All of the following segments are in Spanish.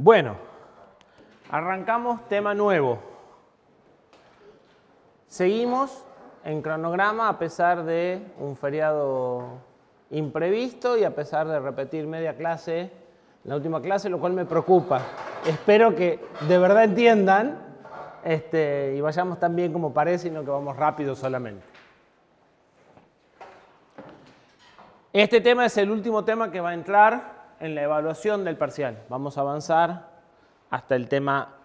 Bueno, arrancamos tema nuevo. Seguimos en cronograma a pesar de un feriado imprevisto y a pesar de repetir media clase, la última clase, lo cual me preocupa. Espero que de verdad entiendan y vayamos tan bien como parece y no que vamos rápido solamente. Este tema es el último tema que va a entrar en la evaluación del parcial. Vamos a avanzar hasta el tema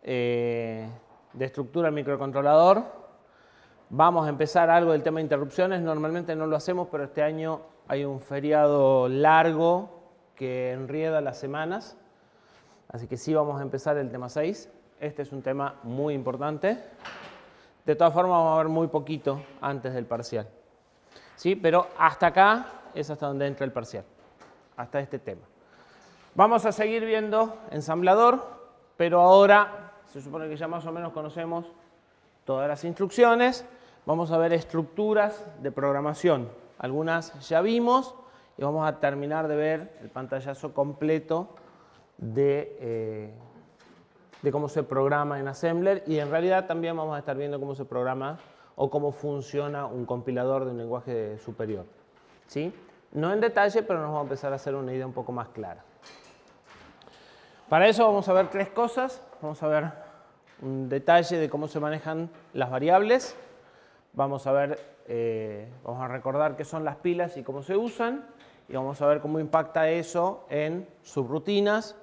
de estructura del microcontrolador. Vamos a empezar algo del tema de interrupciones. Normalmente no lo hacemos, pero este año hay un feriado largo que enrieda las semanas. Así que sí vamos a empezar el tema 6. Este es un tema muy importante. De todas formas vamos a ver muy poquito antes del parcial. ¿Sí? Pero hasta acá es hasta donde entra el parcial. Hasta este tema. Vamos a seguir viendo ensamblador, pero ahora se supone que ya más o menos conocemos todas las instrucciones. Vamos a ver estructuras de programación. Algunas ya vimos y vamos a terminar de ver el pantallazo completo de cómo se programa en Assembler, y en realidad también vamos a estar viendo cómo se programa o cómo funciona un compilador de un lenguaje superior. ¿Sí? No en detalle, pero nos vamos a empezar a hacer una idea un poco más clara. Para eso vamos a ver tres cosas. Vamos a ver un detalle de cómo se manejan las variables. Vamos a ver, vamos a recordar qué son las pilas y cómo se usan. Y vamos a ver cómo impacta eso en subrutinas,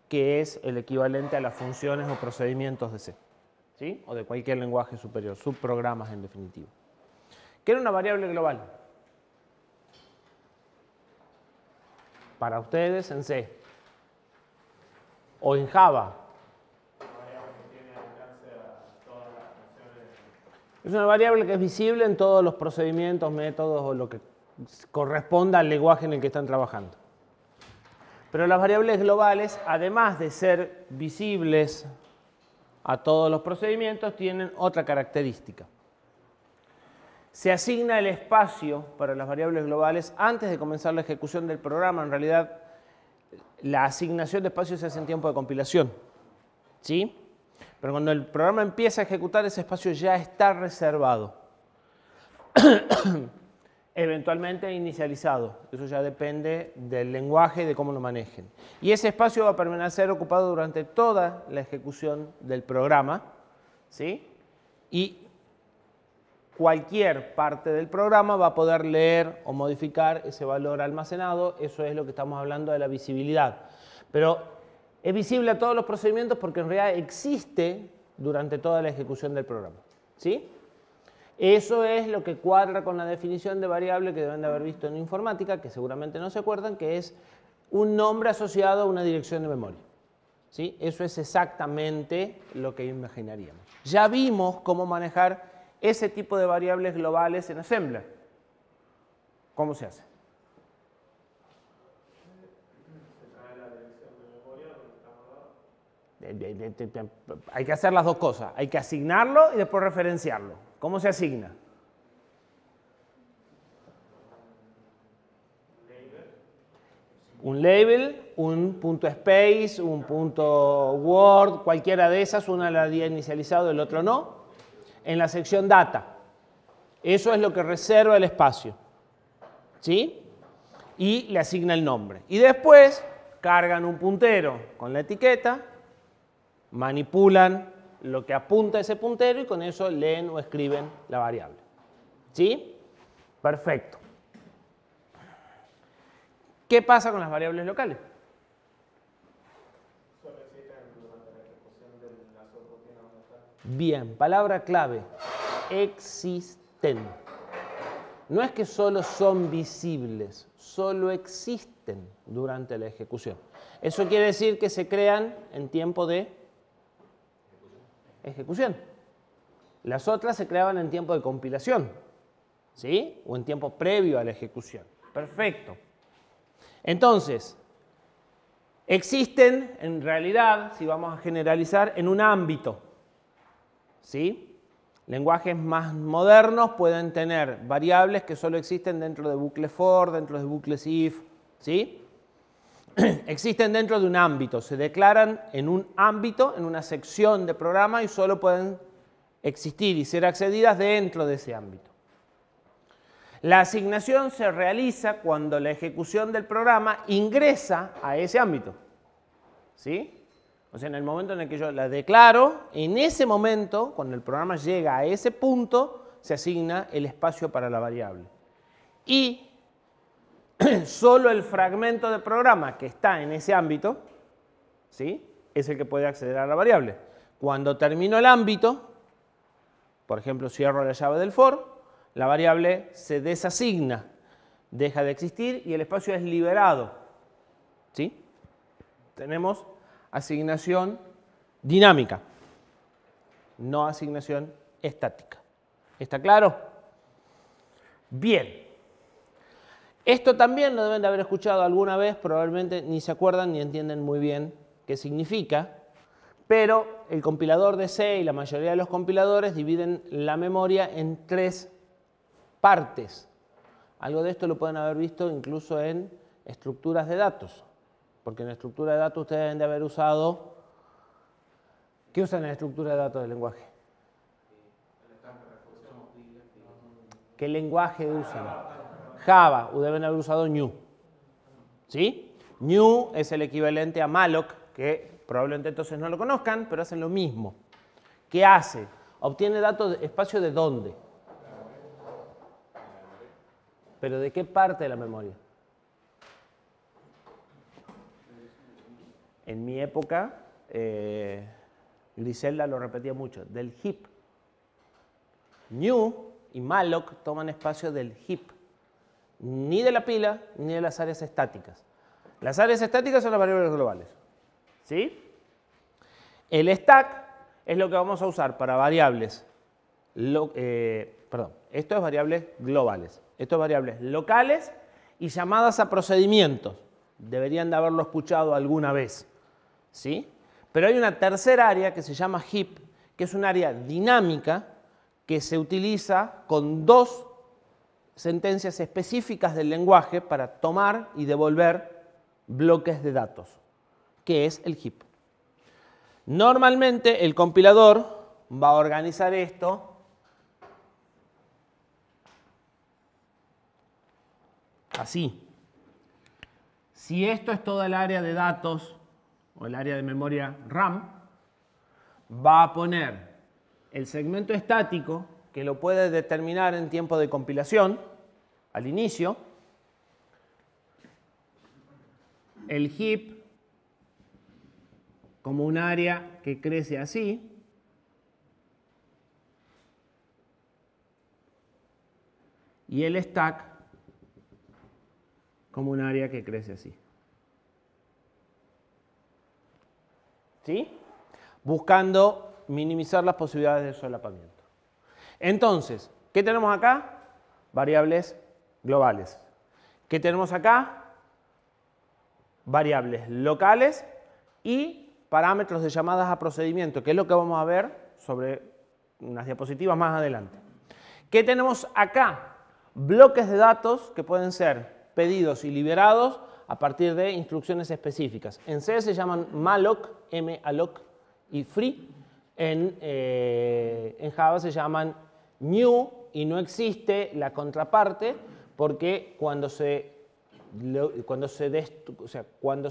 que es el equivalente a las funciones o procedimientos de C. ¿Sí? O de cualquier lenguaje superior, subprogramas en definitiva. ¿Qué era una variable global? Para ustedes en C. O en Java. Es una variable que es visible en todos los procedimientos, métodos o lo que corresponda al lenguaje en el que están trabajando. Pero las variables globales, además de ser visibles a todos los procedimientos, tienen otra característica. Se asigna el espacio para las variables globales antes de comenzar la ejecución del programa. En realidad, la asignación de espacio se hace en tiempo de compilación. ¿Sí? Pero cuando el programa empieza a ejecutar, ese espacio ya está reservado. Eventualmente inicializado. Eso ya depende del lenguaje y de cómo lo manejen. Y ese espacio va a permanecer ocupado durante toda la ejecución del programa. ¿Sí? Y cualquier parte del programa va a poder leer o modificar ese valor almacenado. Eso es lo que estamos hablando de la visibilidad. Pero es visible a todos los procedimientos porque en realidad existe durante toda la ejecución del programa. ¿Sí? Eso es lo que cuadra con la definición de variable que deben de haber visto en informática, que seguramente no se acuerdan, que es un nombre asociado a una dirección de memoria. ¿Sí? Eso es exactamente lo que imaginaríamos. Ya vimos cómo manejar ese tipo de variables globales en Assembler. ¿Cómo se hace? Hay que hacer las dos cosas. Hay que asignarlo y después referenciarlo. ¿Cómo se asigna? Un label, un punto space, un punto word, cualquiera de esas, una la había inicializado, el otro no, en la sección data. Eso es lo que reserva el espacio. ¿Sí? Y le asigna el nombre. Y después cargan un puntero con la etiqueta, manipulan lo que apunta a ese puntero y con eso leen o escriben la variable. ¿Sí? Perfecto. ¿Qué pasa con las variables locales? Bien, palabra clave. Existen. No es que solo son visibles, solo existen durante la ejecución. Eso quiere decir que se crean en tiempo de ejecución. Las otras se creaban en tiempo de compilación, ¿sí? O en tiempo previo a la ejecución. Perfecto. Entonces, existen en realidad, si vamos a generalizar, en un ámbito, ¿sí? Lenguajes más modernos pueden tener variables que solo existen dentro de bucles for, dentro de bucles if, ¿sí? existen dentro de un ámbito, se declaran en un ámbito, en una sección de programa y solo pueden existir y ser accedidas dentro de ese ámbito. La asignación se realiza cuando la ejecución del programa ingresa a ese ámbito. ¿Sí? O sea, en el momento en el que yo la declaro, en ese momento, cuando el programa llega a ese punto, se asigna el espacio para la variable. Y solo el fragmento de programa que está en ese ámbito, ¿sí?, es el que puede acceder a la variable. Cuando termino el ámbito, por ejemplo, cierro la llave del for, la variable se desasigna, deja de existir y el espacio es liberado. ¿Sí? Tenemos asignación dinámica, no asignación estática. ¿Está claro? Bien. Esto también lo deben de haber escuchado alguna vez, probablemente ni se acuerdan ni entienden muy bien qué significa, pero el compilador de C y la mayoría de los compiladores dividen la memoria en 3 partes. Algo de esto lo pueden haber visto incluso en estructuras de datos, porque en estructura de datos ustedes deben de haber usado... ¿Qué usan en estructura de datos del lenguaje? ¿Qué lenguaje usan? Java, deben haber usado new. ¿Sí? New es el equivalente a malloc, que probablemente entonces no lo conozcan, pero hacen lo mismo. ¿Qué hace? Obtiene datos, espacio de dónde. ¿Pero de qué parte de la memoria? En mi época, Griselda lo repetía mucho, del heap. New y malloc toman espacio del heap. Ni de la pila, ni de las áreas estáticas. Las áreas estáticas son las variables globales. ¿Sí? El stack es lo que vamos a usar para variables. Esto es variables globales. Esto es variables locales y llamadas a procedimientos. Deberían de haberlo escuchado alguna vez. ¿Sí? Pero hay una tercera área que se llama heap, que es un área dinámica que se utiliza con 2 sentencias específicas del lenguaje para tomar y devolver bloques de datos, que es el heap. Normalmente el compilador va a organizar esto así. Si esto es toda el área de datos o el área de memoria RAM, va a poner el segmento estático, que lo puede determinar en tiempo de compilación, al inicio, el heap como un área que crece así, y el stack como un área que crece así. ¿Sí? Buscando minimizar las posibilidades de solapamiento. Entonces, ¿qué tenemos acá? Variables globales. ¿Qué tenemos acá? Variables locales y parámetros de llamadas a procedimiento, que es lo que vamos a ver sobre unas diapositivas más adelante. ¿Qué tenemos acá? Bloques de datos que pueden ser pedidos y liberados a partir de instrucciones específicas. En C se llaman malloc, malloc y free. En Java se llaman new y no existe la contraparte porque cuando se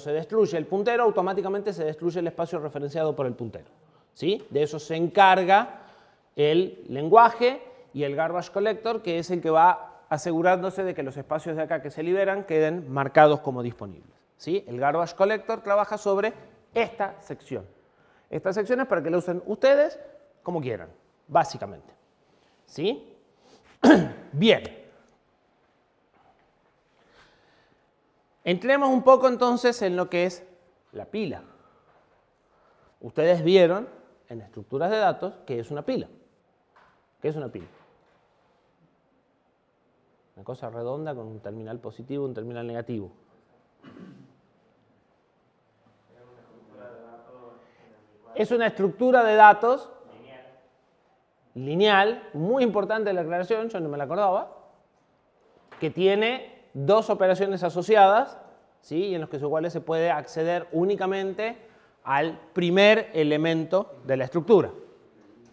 destruye el puntero, automáticamente se destruye el espacio referenciado por el puntero. ¿Sí? De eso se encarga el lenguaje y el garbage collector, que es el que va asegurándose de que los espacios de acá que se liberan queden marcados como disponibles. ¿Sí? El garbage collector trabaja sobre esta sección. Esta sección es para que la usen ustedes como quieran, básicamente. ¿Sí? Bien. Entremos un poco entonces en lo que es la pila. Ustedes vieron en estructuras de datos qué es una pila. ¿Qué es una pila? Una cosa redonda con un terminal positivo y un terminal negativo. Es una estructura de datos lineal, muy importante la aclaración, yo no me la acordaba, que tiene 2 operaciones asociadas, ¿sí? Y en los cuales se puede acceder únicamente al primer elemento de la estructura,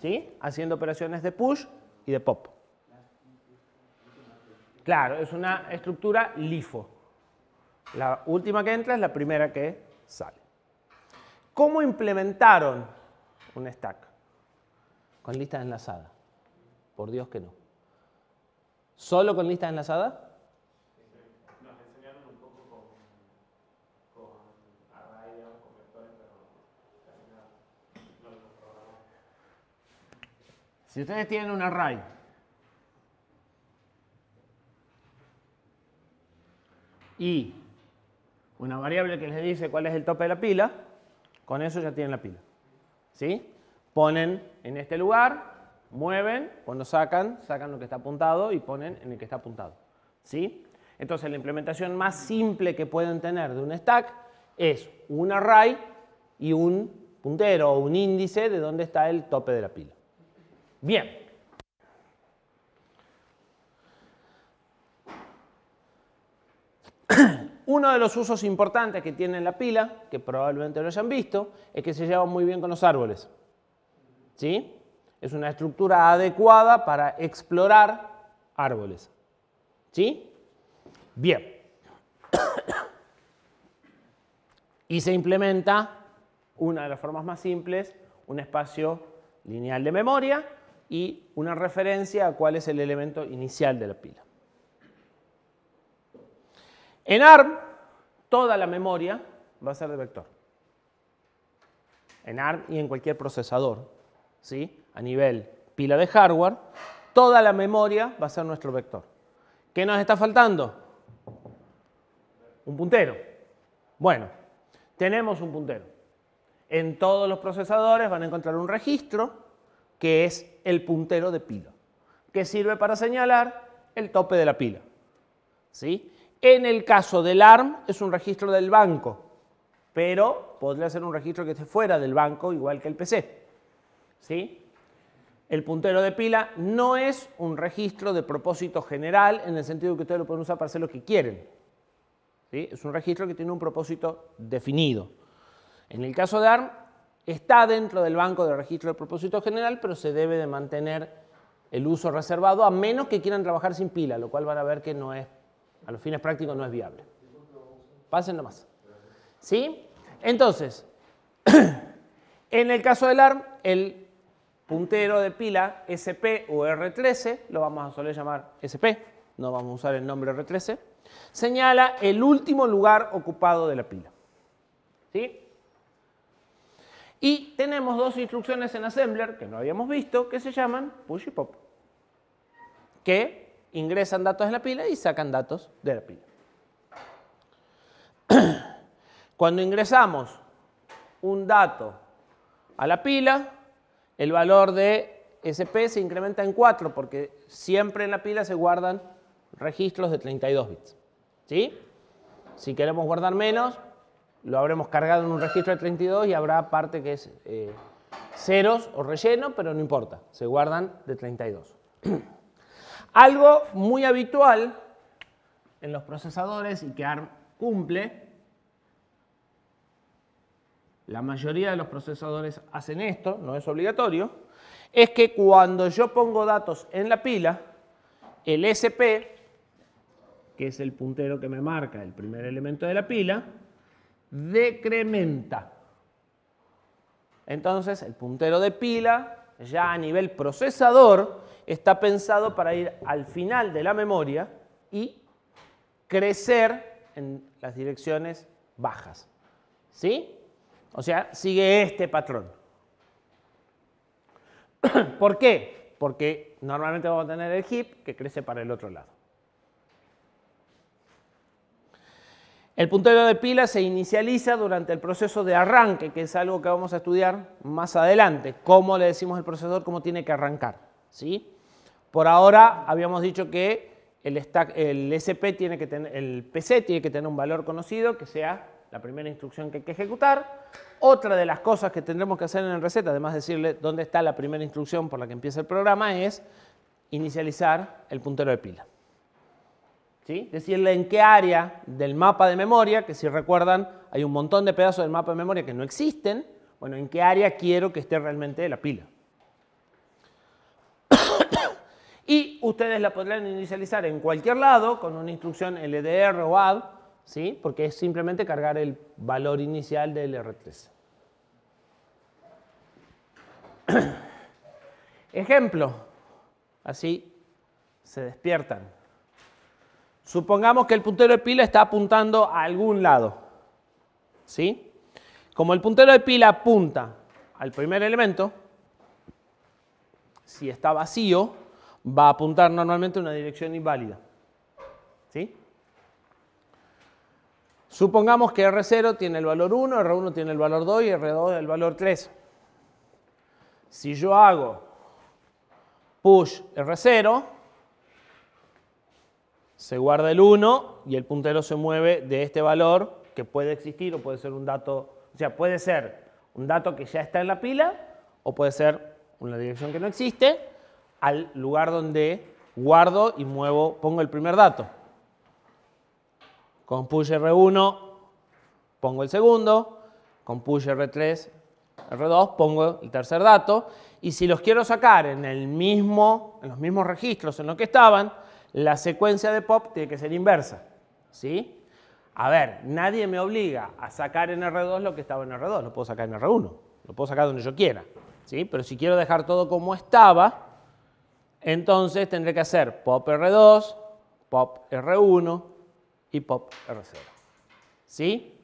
¿sí? Haciendo operaciones de push y de pop. Claro, es una estructura LIFO. La última que entra es la primera que sale. ¿Cómo implementaron un stack? Con listas enlazadas. Por Dios que no. ¿Solo con listas enlazadas? Nos enseñaron un poco con array, con vectores, pero casi nada. No lo programamos. Si ustedes tienen un array y una variable que les dice cuál es el tope de la pila, con eso ya tienen la pila. ¿Sí? Ponen en este lugar, mueven, cuando sacan lo que está apuntado y ponen en el que está apuntado. ¿Sí? Entonces la implementación más simple que pueden tener de un stack es un array y un puntero o un índice de dónde está el tope de la pila. Bien. Uno de los usos importantes que tiene la pila, que probablemente lo hayan visto, es que se lleva muy bien con los árboles. ¿Sí? Es una estructura adecuada para explorar árboles. ¿Sí? Bien. Y se implementa, una de las formas más simples, un espacio lineal de memoria y una referencia a cuál es el elemento inicial de la pila. En ARM, toda la memoria va a ser de vector. En ARM y en cualquier procesador, ¿sí? A nivel pila de hardware, toda la memoria va a ser nuestro vector. ¿Qué nos está faltando? Un puntero. Bueno, tenemos un puntero. En todos los procesadores van a encontrar un registro que es el puntero de pila, que sirve para señalar el tope de la pila. ¿Sí? En el caso del ARM es un registro del banco, pero podría ser un registro que esté fuera del banco, igual que el PC. ¿Sí? El puntero de pila no es un registro de propósito general en el sentido que ustedes lo pueden usar para hacer lo que quieren. ¿Sí? Es un registro que tiene un propósito definido. En el caso de ARM está dentro del banco de registro de propósito general, pero se debe de mantener el uso reservado a menos que quieran trabajar sin pila, lo cual van a ver que no es, a los fines prácticos no es viable. Pasen nomás. ¿Sí? Entonces, en el caso del ARM, el puntero de pila SP o R13, lo vamos a soler llamar SP, no vamos a usar el nombre R13, señala el último lugar ocupado de la pila. ¿Sí? Y tenemos dos instrucciones en Assembler que no habíamos visto, que se llaman push y pop, que ingresan datos en la pila y sacan datos de la pila. Cuando ingresamos un dato a la pila, el valor de SP se incrementa en 4 porque siempre en la pila se guardan registros de 32 bits. ¿Sí? Si queremos guardar menos, lo habremos cargado en un registro de 32 y habrá parte que es ceros o relleno, pero no importa, se guardan de 32. Algo muy habitual en los procesadores y que ARM cumple, la mayoría de los procesadores hacen esto, no es obligatorio, es que cuando yo pongo datos en la pila, el SP, que es el puntero que me marca el primer elemento de la pila, decrementa. Entonces, el puntero de pila, ya a nivel procesador, está pensado para ir al final de la memoria y crecer en las direcciones bajas. ¿Sí? O sea, sigue este patrón. ¿Por qué? Porque normalmente vamos a tener el heap que crece para el otro lado. El puntero de pila se inicializa durante el proceso de arranque, que es algo que vamos a estudiar más adelante. Cómo le decimos al procesador cómo tiene que arrancar. ¿Sí? Por ahora habíamos dicho que el SP tiene que tener, el PC tiene que tener un valor conocido, que sea la primera instrucción que hay que ejecutar. Otra de las cosas que tendremos que hacer en el reset, además de decirle dónde está la primera instrucción por la que empieza el programa, es inicializar el puntero de pila. ¿sí? Decirle en qué área del mapa de memoria, que si recuerdan hay un montón de pedazos del mapa de memoria que no existen, bueno, en qué área quiero que esté realmente la pila. Y ustedes la podrán inicializar en cualquier lado con una instrucción LDR o add, ¿sí? Porque es simplemente cargar el valor inicial del R3. Ejemplo, así se despiertan. Supongamos que el puntero de pila está apuntando a algún lado, ¿sí? Como el puntero de pila apunta al primer elemento, si está vacío, va a apuntar normalmente a una dirección inválida, ¿sí? Supongamos que R0 tiene el valor 1, R1 tiene el valor 2 y R2 el valor 3. Si yo hago push R0, se guarda el 1 y el puntero se mueve de este valor que puede existir o puede ser un dato, o sea, puede ser un dato que ya está en la pila o puede ser una dirección que no existe al lugar donde guardo y muevo, pongo el primer dato. Con push R1 pongo el segundo, con push R3, R2 pongo el tercer dato y si los quiero sacar en los mismos registros en los que estaban, la secuencia de pop tiene que ser inversa, ¿sí? A ver, nadie me obliga a sacar en R2 lo que estaba en R2, lo puedo sacar en R1, lo puedo sacar donde yo quiera, ¿sí? Pero si quiero dejar todo como estaba, entonces tendré que hacer pop R2, pop R1 y pop R0, ¿sí?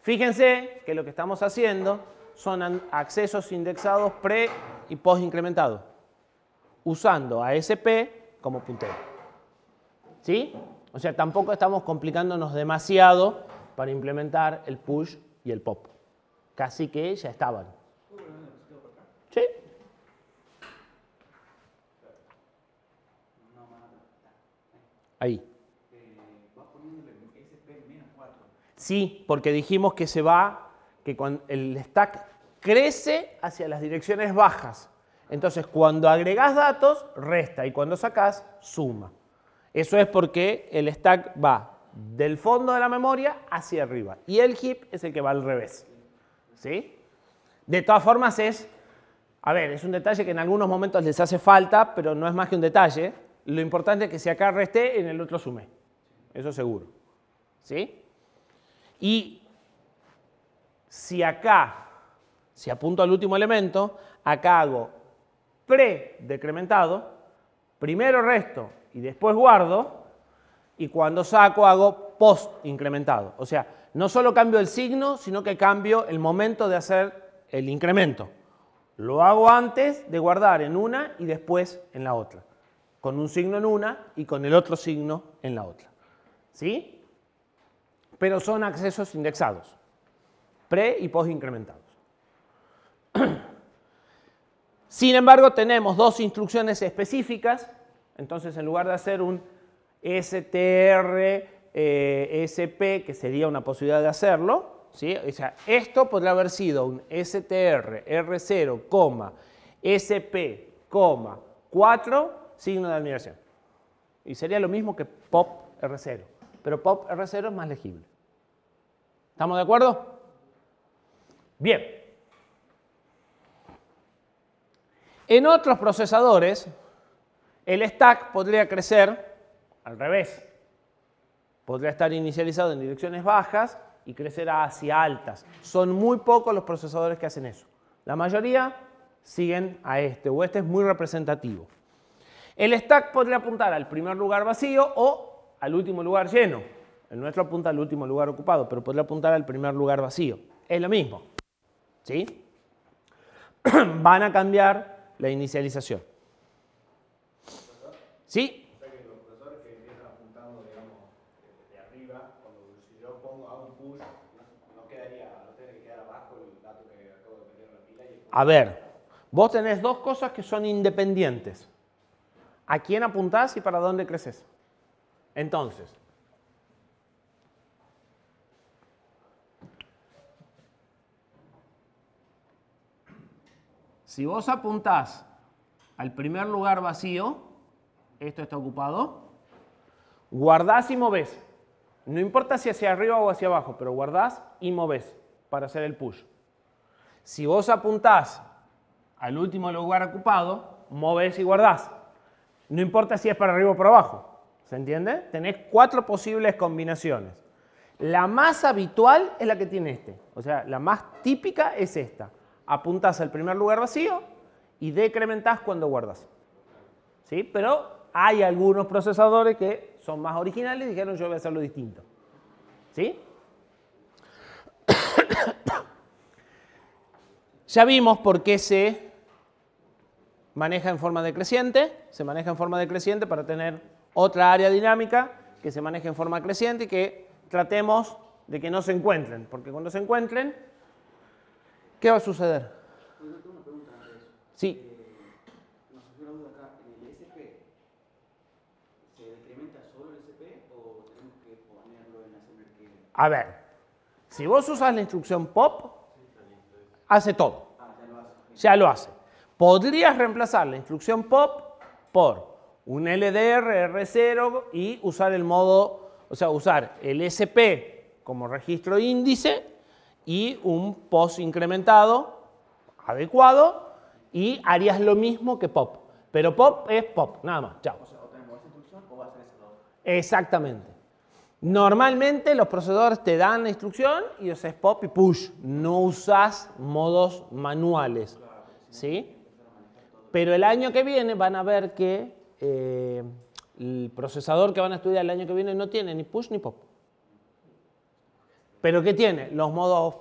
Fíjense que lo que estamos haciendo son accesos indexados pre y post incrementados, usando a SP como puntero, ¿sí? O sea, tampoco estamos complicándonos demasiado para implementar el push y el pop. Casi que ya estaban. ¿Sí? Ahí. Sí, porque dijimos que que cuando el stack crece hacia las direcciones bajas. Entonces, cuando agregás datos, resta y cuando sacás, suma. Eso es porque el stack va del fondo de la memoria hacia arriba y el heap es el que va al revés, ¿sí? De todas formas es un detalle que en algunos momentos les hace falta, pero no es más que un detalle. Lo importante es que si acá resté, en el otro sumé. Eso seguro, ¿sí? Y si apunto al último elemento, acá hago pre-decrementado, primero resto y después guardo, y cuando saco hago post-incrementado. O sea, no solo cambio el signo, sino que cambio el momento de hacer el incremento. Lo hago antes de guardar en una y después en la otra, con un signo en una y con el otro signo en la otra, ¿sí? Pero son accesos indexados, pre y post incrementados. Sin embargo, tenemos dos instrucciones específicas. Entonces, en lugar de hacer un str sp, que sería una posibilidad de hacerlo, ¿sí? O sea, esto podría haber sido un str r0, sp, 4, signo de admiración. Y sería lo mismo que pop r0. Pero pop R0 es más legible. ¿Estamos de acuerdo? Bien. En otros procesadores, el stack podría crecer al revés. Podría estar inicializado en direcciones bajas y crecer hacia altas. Son muy pocos los procesadores que hacen eso. La mayoría siguen a este, o este es muy representativo. El stack podría apuntar al primer lugar vacío o al último lugar lleno. El nuestro apunta al último lugar ocupado, pero podría apuntar al primer lugar vacío. Es lo mismo, ¿sí? Van a cambiar la inicialización. ¿Sí? O sea que los profesores que empiezan apuntando, digamos, de arriba, si yo hago un push, no tiene que quedar abajo el dato que acabo de meter en la pila. A ver, vos tenés dos cosas que son independientes. ¿A quién apuntás y para dónde creces? Entonces, si vos apuntás al primer lugar vacío, esto está ocupado, guardás y movés. No importa si hacia arriba o hacia abajo, pero guardás y movés para hacer el push. Si vos apuntás al último lugar ocupado, movés y guardás. No importa si es para arriba o para abajo. ¿Se entiende? Tenés 4 posibles combinaciones. La más habitual es la que tiene este. O sea, la más típica es esta. Apuntás al primer lugar vacío y decrementás cuando guardas. ¿Sí? Pero hay algunos procesadores que son más originales y dijeron yo voy a hacerlo distinto. ¿Sí? Ya vimos por qué se maneja en forma decreciente. Se maneja en forma decreciente para tener otra área dinámica que se maneje en forma creciente y que tratemos de que no se encuentren. Porque cuando se encuentren, ¿qué va a suceder? Yo tengo una pregunta antes de eso. Sí. Nos surgió la duda acá. ¿En el SP se decrementa solo el SP o tenemos que ponerlo en Assembler Keyboard? A ver, si vos usas la instrucción POP, hace todo. Ya lo hace. Ya lo hace. Podrías reemplazar la instrucción POP por un LDR R0 y usar el modo, o sea, usar el SP como registro índice y un POS incrementado adecuado y harías lo mismo que POP. Pero POP es POP, nada más. Chao. O sea, o tenemos esa instrucción o va a ser esa dos. Exactamente. Normalmente los procesadores te dan la instrucción y usas POP y push. No usas modos manuales. ¿Sí? Pero el año que viene van a ver que el procesador que van a estudiar el año que viene no tiene ni push ni pop. ¿Pero qué tiene? Los modos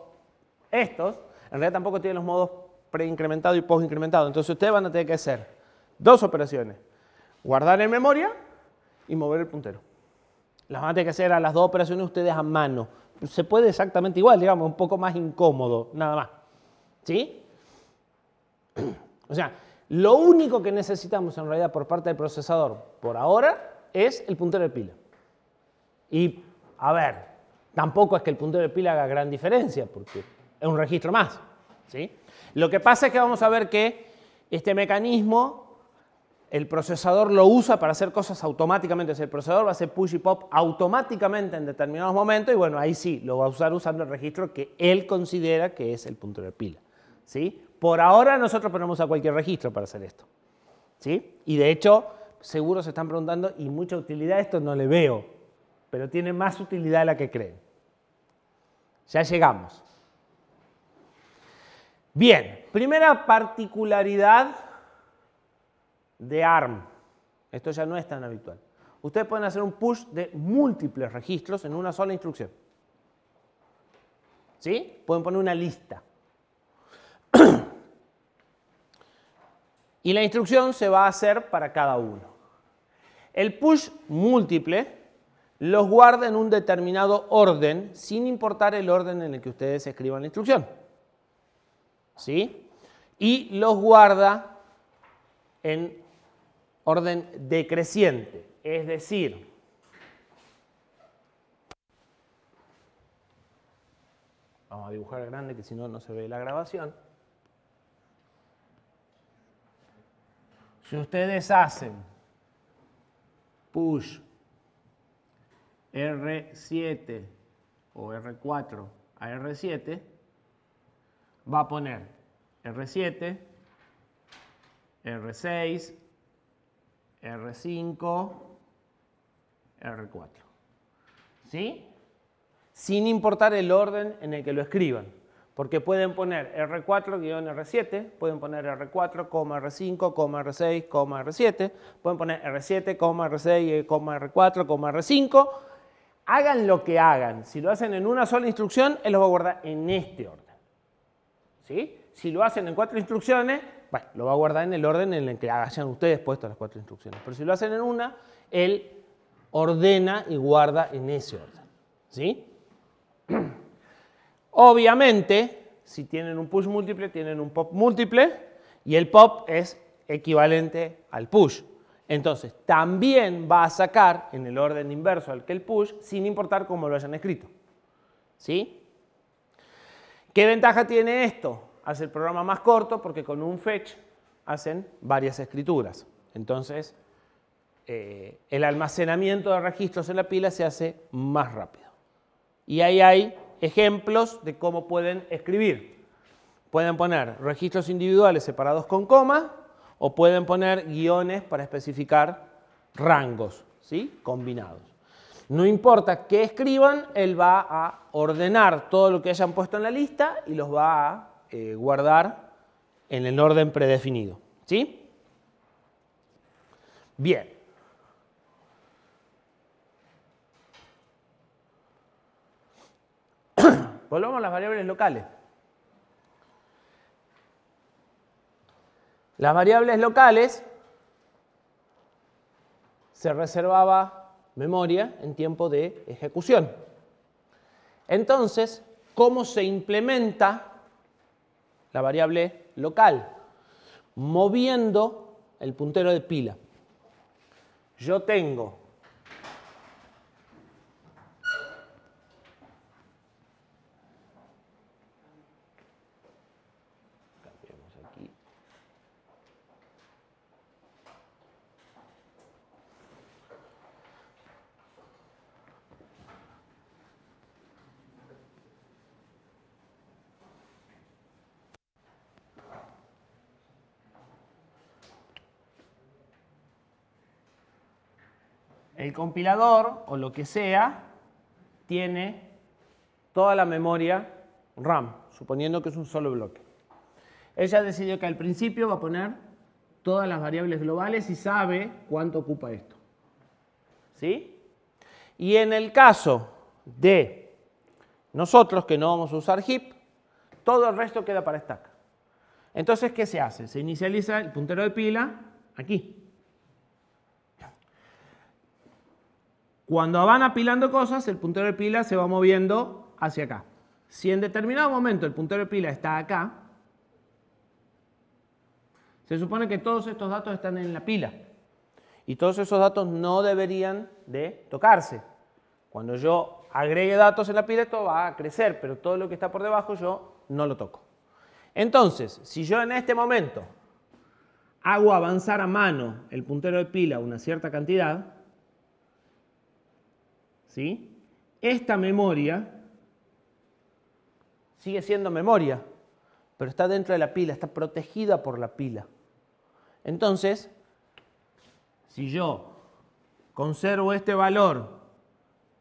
estos, en realidad tampoco tienen los modos preincrementado y postincrementado. Entonces ustedes van a tener que hacer 2 operaciones. Guardar en memoria y mover el puntero. Las van a tener que hacer a las 2 operaciones ustedes a mano. Se puede exactamente igual, digamos, un poco más incómodo, nada más. ¿Sí? O sea, lo único que necesitamos en realidad por parte del procesador por ahora es el puntero de pila. Y, a ver, tampoco es que el puntero de pila haga gran diferencia, porque es un registro más. ¿Sí? Lo que pasa es que vamos a ver que este mecanismo, el procesador lo usa para hacer cosas automáticamente. O sea, el procesador va a hacer push y pop automáticamente en determinados momentos y bueno, ahí sí, lo va a usar usando el registro que él considera que es el puntero de pila. ¿Sí? Por ahora nosotros ponemos a cualquier registro para hacer esto. ¿Sí? Y de hecho, seguro se están preguntando, y mucha utilidad esto no le veo, pero tiene más utilidad de la que creen. Ya llegamos. Bien, primera particularidad de ARM. Esto ya no es tan habitual. Ustedes pueden hacer un push de múltiples registros en una sola instrucción. ¿Sí? Pueden poner una lista. Y la instrucción se va a hacer para cada uno. El push múltiple los guarda en un determinado orden, sin importar el orden en el que ustedes escriban la instrucción. ¿Sí? Y los guarda en orden decreciente, es decir, vamos a dibujar grande que si no, no se ve la grabación. Si ustedes hacen push R7 o R4 a R7, va a poner R7, R6, R5, R4. ¿Sí? Sin importar el orden en el que lo escriban. Porque pueden poner R4-R7, pueden poner R4, R5, R6, R7, pueden poner R7, R6, R4, R5. Hagan lo que hagan. Si lo hacen en una sola instrucción, él los va a guardar en este orden. ¿Sí? Si lo hacen en 4 instrucciones, bueno, lo va a guardar en el orden en el que hayan ustedes puesto las 4 instrucciones. Pero si lo hacen en una, él ordena y guarda en ese orden. ¿Sí? Obviamente, si tienen un push múltiple, tienen un pop múltiple y el pop es equivalente al push. Entonces, también va a sacar en el orden inverso al que el push, sin importar cómo lo hayan escrito. ¿Sí? ¿Qué ventaja tiene esto? Hace el programa más corto porque con un fetch hacen varias escrituras. Entonces, el almacenamiento de registros en la pila se hace más rápido. Y ahí hay ejemplos de cómo pueden escribir. Pueden poner registros individuales separados con coma o pueden poner guiones para especificar rangos, ¿sí? Combinados. No importa qué escriban, él va a ordenar todo lo que hayan puesto en la lista y los va a guardar en el orden predefinido, ¿sí? Bien. Volvamos a las variables locales. Las variables locales se reservaba memoria en tiempo de ejecución. Entonces, ¿cómo se implementa la variable local? Moviendo el puntero de pila. Yo tengo aquí. El compilador, o lo que sea, tiene toda la memoria RAM, suponiendo que es un solo bloque. Ella decidió que al principio va a poner todas las variables globales y sabe cuánto ocupa esto. ¿Sí? Y en el caso de nosotros, que no vamos a usar heap, todo el resto queda para stack. Entonces, ¿qué se hace? Se inicializa el puntero de pila aquí. Cuando van apilando cosas, el puntero de pila se va moviendo hacia acá. Si en determinado momento el puntero de pila está acá, se supone que todos estos datos están en la pila. Y todos esos datos no deberían de tocarse. Cuando yo agregue datos en la pila, esto va a crecer, pero todo lo que está por debajo yo no lo toco. Entonces, si yo en este momento hago avanzar a mano el puntero de pila una cierta cantidad, ¿sí? Esta memoria sigue siendo memoria, pero está dentro de la pila, está protegida por la pila. Entonces, si yo conservo este valor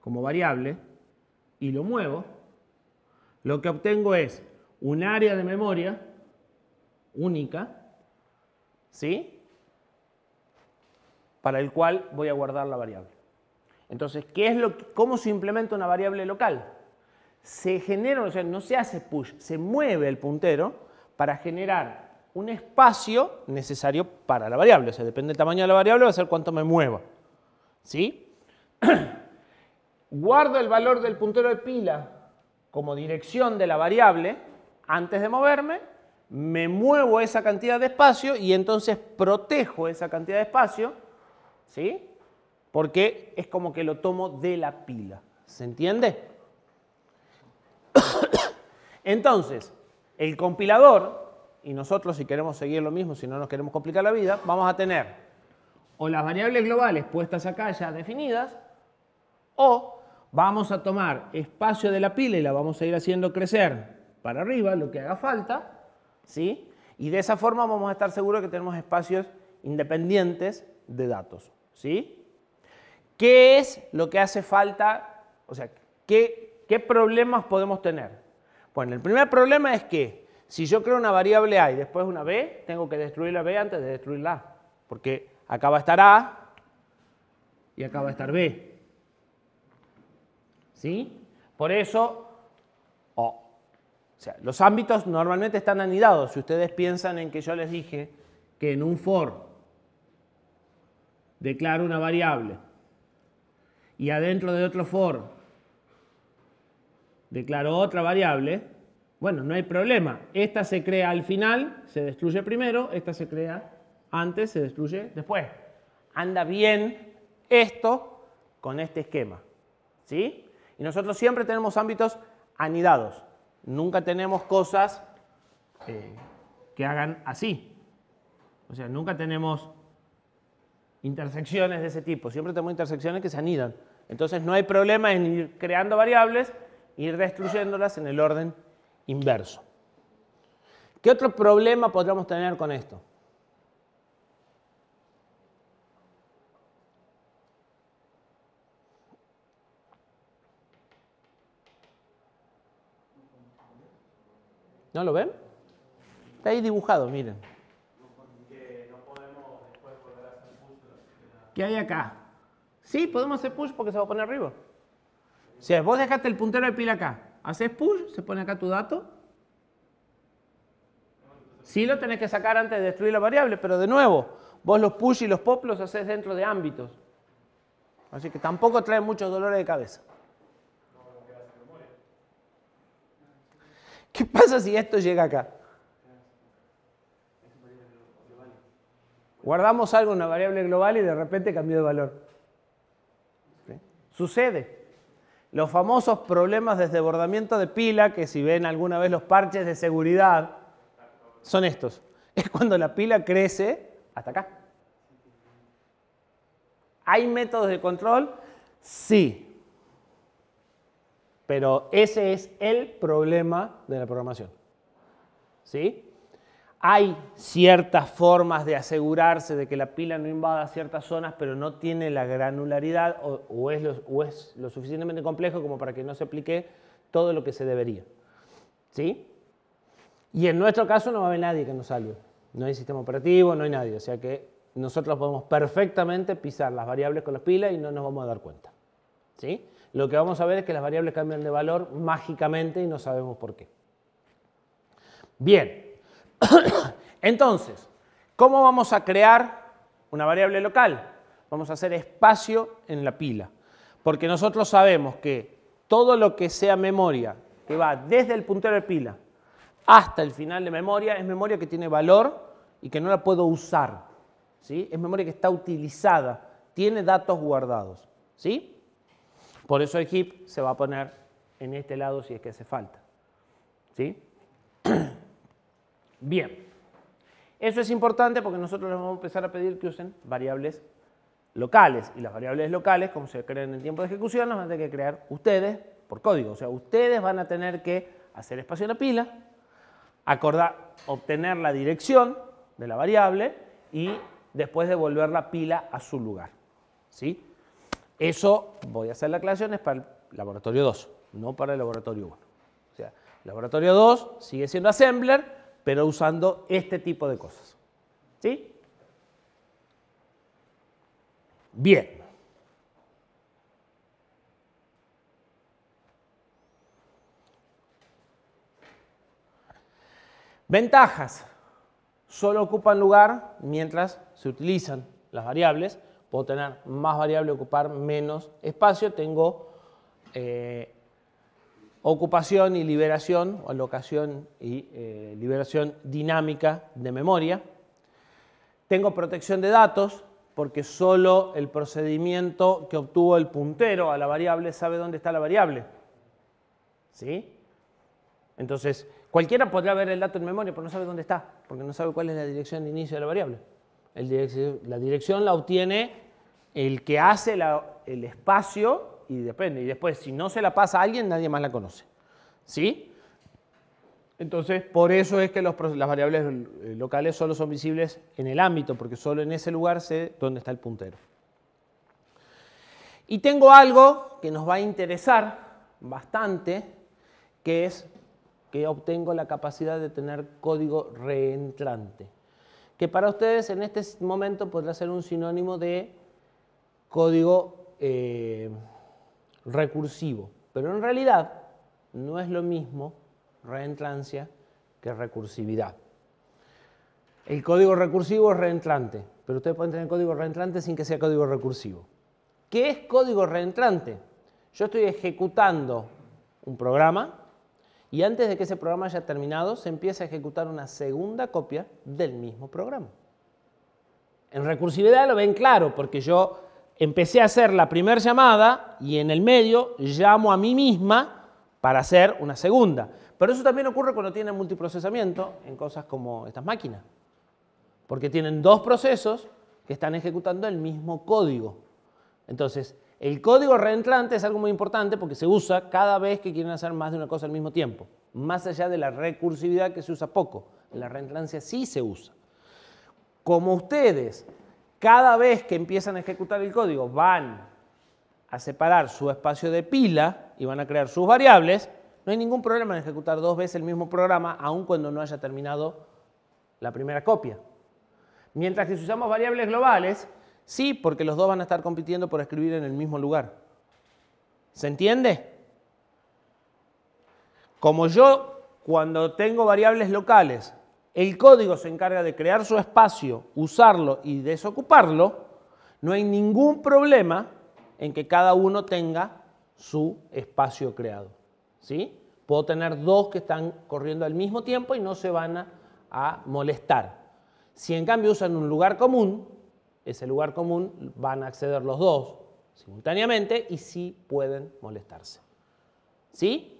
como variable y lo muevo, lo que obtengo es un área de memoria única, ¿sí? Para el cual voy a guardar la variable. Entonces, ¿cómo se implementa una variable local? Se genera, o sea, no se hace push, se mueve el puntero para generar un espacio necesario para la variable. O sea, depende del tamaño de la variable, va a ser cuánto me mueva. ¿Sí? Guardo el valor del puntero de pila como dirección de la variable antes de moverme, me muevo esa cantidad de espacio y entonces protejo esa cantidad de espacio, ¿sí? Porque es como que lo tomo de la pila. ¿Se entiende? Entonces, el compilador, y nosotros si queremos seguir lo mismo, si no nos queremos complicar la vida, vamos a tener o las variables globales puestas acá ya definidas, o vamos a tomar espacio de la pila y la vamos a ir haciendo crecer para arriba, lo que haga falta, ¿sí? Y de esa forma vamos a estar seguros que tenemos espacios independientes de datos, ¿sí? ¿Qué es lo que hace falta? O sea, ¿qué problemas podemos tener? Bueno, el primer problema es que si yo creo una variable A y después una B, tengo que destruir la B antes de destruir la A. Porque acá va a estar A y acá va a estar B. ¿Sí? Por eso, o sea, los ámbitos normalmente están anidados. Si ustedes piensan en que yo les dije que en un for declaro una variable y adentro de otro for declaro otra variable, bueno, no hay problema. Esta se crea al final, se destruye primero, esta se crea antes, se destruye después. Anda bien esto con este esquema, ¿sí? Y nosotros siempre tenemos ámbitos anidados. Nunca tenemos cosas que hagan así. O sea, nunca tenemos intersecciones de ese tipo. Siempre tenemos intersecciones que se anidan. Entonces no hay problema en ir creando variables e ir destruyéndolas en el orden inverso. ¿Qué otro problema podríamos tener con esto? ¿No lo ven? Está ahí dibujado, miren. ¿Qué hay acá? Sí, podemos hacer push porque se va a poner arriba. Si vos dejaste el puntero de pila acá, haces push, se pone acá tu dato. Sí lo tenés que sacar antes de destruir la variable, pero de nuevo, vos los push y los pop los haces dentro de ámbitos. Así que tampoco trae muchos dolores de cabeza. ¿Qué pasa si esto llega acá? Guardamos algo en una variable global y de repente cambió de valor. ¿Sí? Sucede. Los famosos problemas de desbordamiento de pila, que si ven alguna vez los parches de seguridad, son estos. Es cuando la pila crece hasta acá. ¿Hay métodos de control? Sí. Pero ese es el problema de la programación. ¿Sí? Hay ciertas formas de asegurarse de que la pila no invada ciertas zonas, pero no tiene la granularidad o es lo suficientemente complejo como para que no se aplique todo lo que se debería. ¿Sí? Y en nuestro caso no va a haber nadie que nos salve. No hay sistema operativo, no hay nadie. O sea que nosotros podemos perfectamente pisar las variables con las pilas y no nos vamos a dar cuenta. ¿Sí? Lo que vamos a ver es que las variables cambian de valor mágicamente y no sabemos por qué. Bien. Entonces, ¿cómo vamos a crear una variable local? Vamos a hacer espacio en la pila. Porque nosotros sabemos que todo lo que sea memoria, que va desde el puntero de pila hasta el final de memoria, es memoria que tiene valor y que no la puedo usar. ¿Sí? Es memoria que está utilizada, tiene datos guardados. ¿Sí? Por eso el heap se va a poner en este lado si es que hace falta. ¿Sí? Bien. Eso es importante porque nosotros les vamos a empezar a pedir que usen variables locales. Y las variables locales, como se crean en el tiempo de ejecución, las van a tener que crear ustedes por código. O sea, ustedes van a tener que hacer espacio en la pila, obtener la dirección de la variable y después devolver la pila a su lugar. ¿Sí? Eso voy a hacer la aclaración, es para el laboratorio 2, no para el laboratorio 1. O sea, el laboratorio 2 sigue siendo assembler, pero usando este tipo de cosas. ¿Sí? Bien. Ventajas. Solo ocupan lugar mientras se utilizan las variables. Puedo tener más variables, ocupar menos espacio. Tengo ocupación y liberación, o alocación y liberación dinámica de memoria. Tengo protección de datos, porque solo el procedimiento que obtuvo el puntero a la variable sabe dónde está la variable. ¿Sí? Entonces, cualquiera podrá ver el dato en memoria, pero no sabe dónde está, porque no sabe cuál es la dirección de inicio de la variable. La dirección la obtiene el que hace el espacio y depende. Y después, si no se la pasa a alguien, nadie más la conoce. ¿Sí? Entonces, por eso es que las variables locales solo son visibles en el ámbito, porque solo en ese lugar sé dónde está el puntero. Y tengo algo que nos va a interesar bastante, que es que obtengo la capacidad de tener código reentrante, que para ustedes en este momento podrá ser un sinónimo de código recursivo, pero en realidad no es lo mismo reentrancia que recursividad. El código recursivo es reentrante, pero ustedes pueden tener código reentrante sin que sea código recursivo. ¿Qué es código reentrante? Yo estoy ejecutando un programa y antes de que ese programa haya terminado se empieza a ejecutar una segunda copia del mismo programa. En recursividad lo ven claro, porque yo empecé a hacer la primera llamada y en el medio llamo a mí misma para hacer una segunda. Pero eso también ocurre cuando tienen multiprocesamiento en cosas como estas máquinas. Porque tienen dos procesos que están ejecutando el mismo código. Entonces, el código reentrante es algo muy importante porque se usa cada vez que quieren hacer más de una cosa al mismo tiempo. Más allá de la recursividad que se usa poco. La reentrancia sí se usa. Como ustedes, cada vez que empiezan a ejecutar el código, van a separar su espacio de pila y van a crear sus variables, no hay ningún problema en ejecutar 2 veces el mismo programa, aun cuando no haya terminado la primera copia. Mientras que si usamos variables globales, sí, porque los dos van a estar compitiendo por escribir en el mismo lugar. ¿Se entiende? Como yo, cuando tengo variables locales, el código se encarga de crear su espacio, usarlo y desocuparlo, no hay ningún problema en que cada uno tenga su espacio creado. ¿Sí? Puedo tener 2 que están corriendo al mismo tiempo y no se van a molestar. Si en cambio usan un lugar común, ese lugar común van a acceder los 2 simultáneamente y sí pueden molestarse. ¿Sí?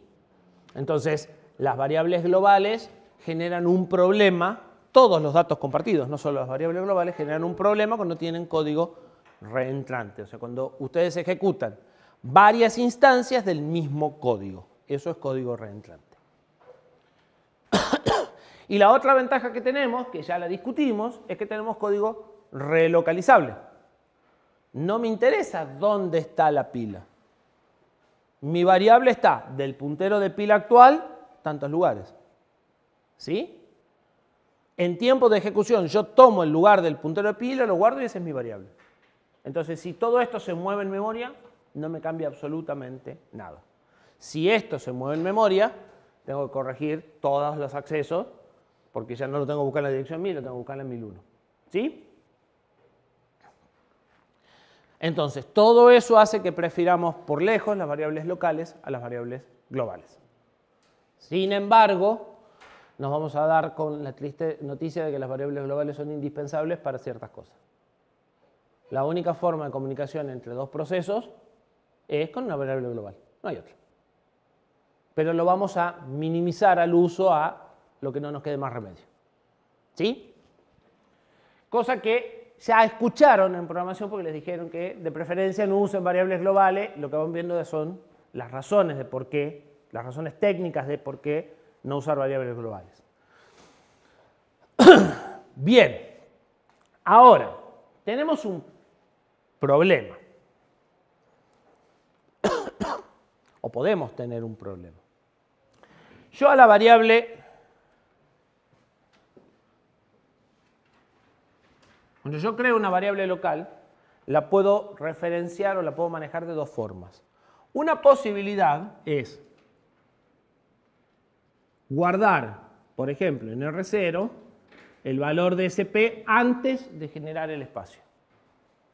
Entonces, las variables globales generan un problema, todos los datos compartidos, no solo las variables globales, generan un problema cuando tienen código reentrante, o sea, cuando ustedes ejecutan varias instancias del mismo código. Eso es código reentrante. Y la otra ventaja que tenemos, que ya la discutimos, es que tenemos código relocalizable. No me interesa dónde está la pila. Mi variable está del puntero de pila actual, tantos lugares. ¿Sí? En tiempo de ejecución yo tomo el lugar del puntero de pila, lo guardo y esa es mi variable. Entonces, si todo esto se mueve en memoria, no me cambia absolutamente nada. Si esto se mueve en memoria, tengo que corregir todos los accesos, porque ya no lo tengo que buscar en la dirección 1000, lo tengo que buscar en 1001. ¿Sí? Entonces, todo eso hace que prefiramos por lejos las variables locales a las variables globales. Sin embargo, nos vamos a dar con la triste noticia de que las variables globales son indispensables para ciertas cosas. La única forma de comunicación entre 2 procesos es con una variable global, no hay otra. Pero lo vamos a minimizar al uso a lo que no nos quede más remedio. ¿Sí? Cosa que ya escucharon en programación porque les dijeron que de preferencia no usen variables globales, lo que van viendo son las razones de por qué, las razones técnicas de por qué no usar variables globales. Bien, ahora tenemos un problema. O podemos tener un problema. Yo a la variable, cuando yo creo una variable local, la puedo referenciar o la puedo manejar de 2 formas. Una posibilidad es guardar, por ejemplo, en R0, el valor de SP antes de generar el espacio.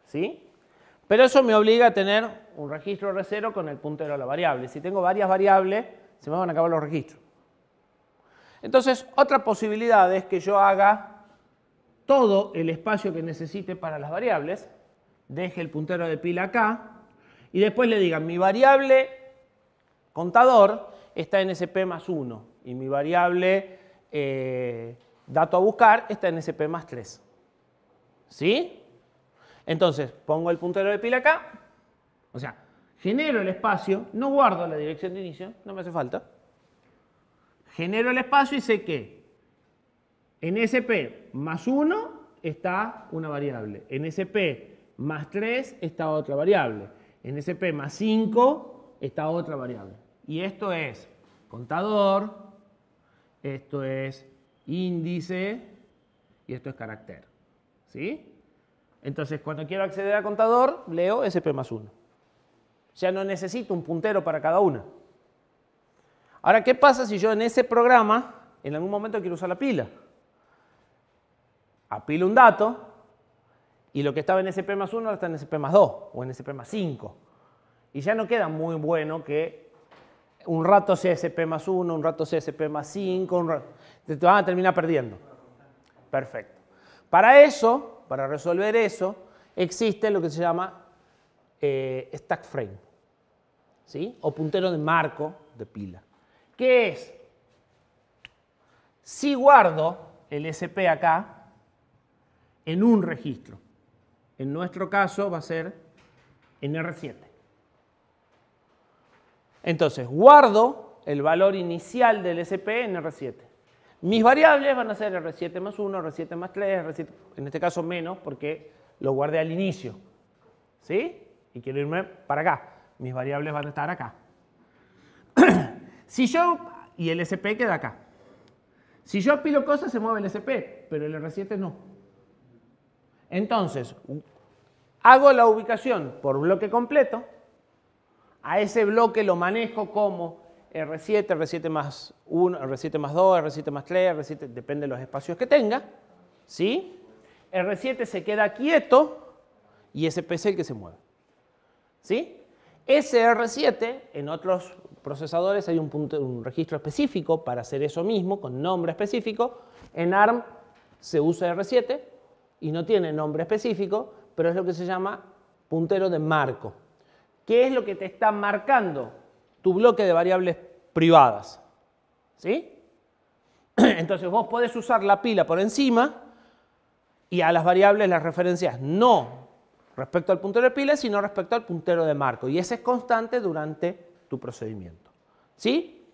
¿Sí? Pero eso me obliga a tener un registro R0 con el puntero a la variable. Si tengo varias variables, se me van a acabar los registros. Entonces, otra posibilidad es que yo haga todo el espacio que necesite para las variables, deje el puntero de pila acá, y después le diga, mi variable contador está en SP+1, y mi variable dato a buscar está en SP+3. ¿Sí? Entonces, pongo el puntero de pila acá, o sea, genero el espacio, no guardo la dirección de inicio, no me hace falta. Genero el espacio y sé que en SP+1 está una variable, en SP+3 está otra variable, en SP+5 está otra variable. Y esto es contador, esto es índice y esto es carácter. ¿Sí? Entonces, cuando quiero acceder a contador, leo SP+1. Ya no necesito un puntero para cada una. Ahora, ¿qué pasa si yo en ese programa, en algún momento quiero usar la pila? Apilo un dato y lo que estaba en SP+1 ahora está en SP+2 o en SP+5. Y ya no queda muy bueno que un rato sea SP+1, un rato sea SP+5, te van a terminar perdiendo. Perfecto. Para eso, para resolver eso, existe lo que se llama stack frame, ¿sí? O puntero de marco de pila. ¿Qué es? Si guardo el SP acá en un registro, en nuestro caso va a ser en R7. Entonces, guardo el valor inicial del SP en R7. Mis variables van a ser R7 más 1, R7 más 3, R7, en este caso menos, porque lo guardé al inicio. ¿Sí? Y quiero irme para acá. Mis variables van a estar acá. Y el SP queda acá. Si yo apilo cosas, se mueve el SP, pero el R7 no. Entonces, hago la ubicación por bloque completo. A ese bloque lo manejo como R7, R7 más 1, R7 más 2, R7 más 3, R7, depende de los espacios que tenga. ¿Sí? R7 se queda quieto y SP es el que se mueve. ¿Sí? Ese R7, en otros procesadores hay un registro específico para hacer eso mismo, con nombre específico. En ARM se usa R7 y no tiene nombre específico, pero es lo que se llama puntero de marco. ¿Qué es lo que te está marcando tu bloque de variables privadas? ¿Sí? Entonces vos podés usar la pila por encima y a las variables las referencias no respecto al puntero de pila, sino respecto al puntero de marco. Y ese es constante durante tu procedimiento. ¿Sí?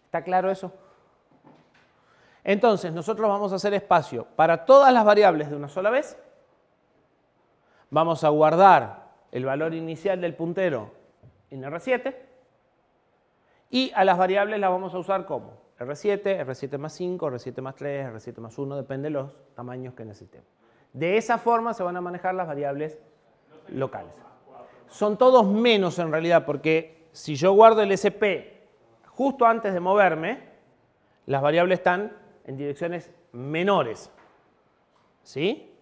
¿Está claro eso? Entonces, nosotros vamos a hacer espacio para todas las variables de una sola vez. Vamos a guardar el valor inicial del puntero en R7. Y a las variables las vamos a usar como R7, R7 más 5, R7 más 3, R7 más 1, depende de los tamaños que necesitemos. De esa forma se van a manejar las variables locales. Son todos menos en realidad, porque si yo guardo el SP justo antes de moverme, las variables están en direcciones menores. ¿Sí?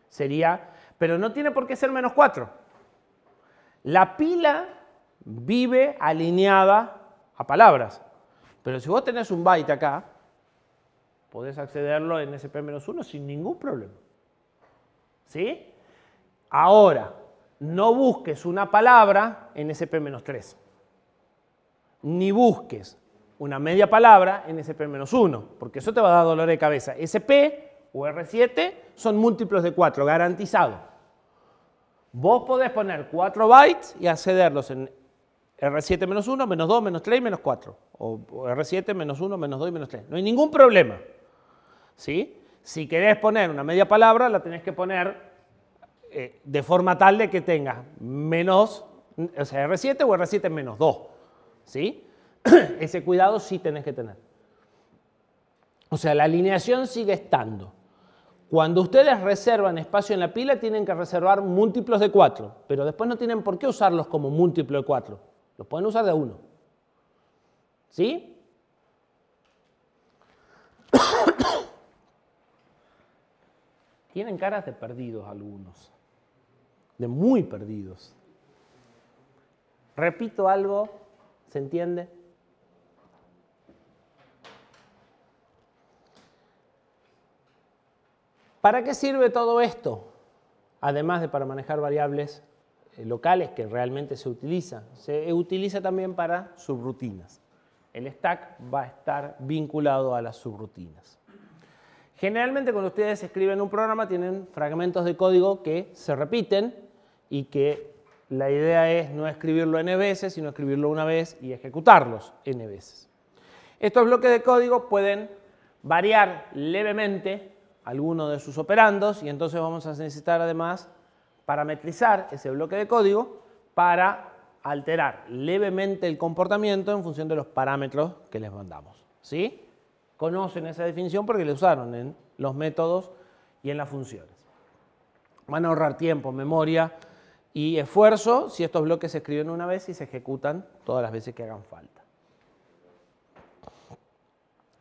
Sería, pero no tiene por qué ser menos 4. La pila vive alineada a palabras. Pero si vos tenés un byte acá, podés accederlo en SP-1 sin ningún problema. ¿Sí? Ahora, no busques una palabra en SP-3. Ni busques una media palabra en SP-1, porque eso te va a dar dolor de cabeza. SP o R7 son múltiplos de 4, garantizado. Vos podés poner 4 bytes y accederlos en R7 menos 1, menos 2, menos 3 y menos 4. O R7 menos 1, menos 2 y menos 3. No hay ningún problema. ¿Sí? Si querés poner una media palabra, la tenés que poner de forma tal de que tengas menos, o sea, R7 o R7 menos 2. ¿Sí? Ese cuidado sí tenés que tener. O sea, la alineación sigue estando. Cuando ustedes reservan espacio en la pila, tienen que reservar múltiplos de 4, pero después no tienen por qué usarlos como múltiplo de 4. Los pueden usar de 1. ¿Sí? Tienen caras de perdidos algunos. De muy perdidos. Repito algo, ¿se entiende? ¿Para qué sirve todo esto? Además de para manejar variables locales que realmente se utiliza también para subrutinas. El stack va a estar vinculado a las subrutinas. Generalmente cuando ustedes escriben un programa tienen fragmentos de código que se repiten y que la idea es no escribirlo n veces, sino escribirlo una vez y ejecutarlos n veces. Estos bloques de código pueden variar levemente alguno de sus operandos y entonces vamos a necesitar además parametrizar ese bloque de código para alterar levemente el comportamiento en función de los parámetros que les mandamos. ¿Sí? Conocen esa definición porque la usaron en los métodos y en las funciones. Van a ahorrar tiempo, memoria y esfuerzo si estos bloques se escriben una vez y se ejecutan todas las veces que hagan falta.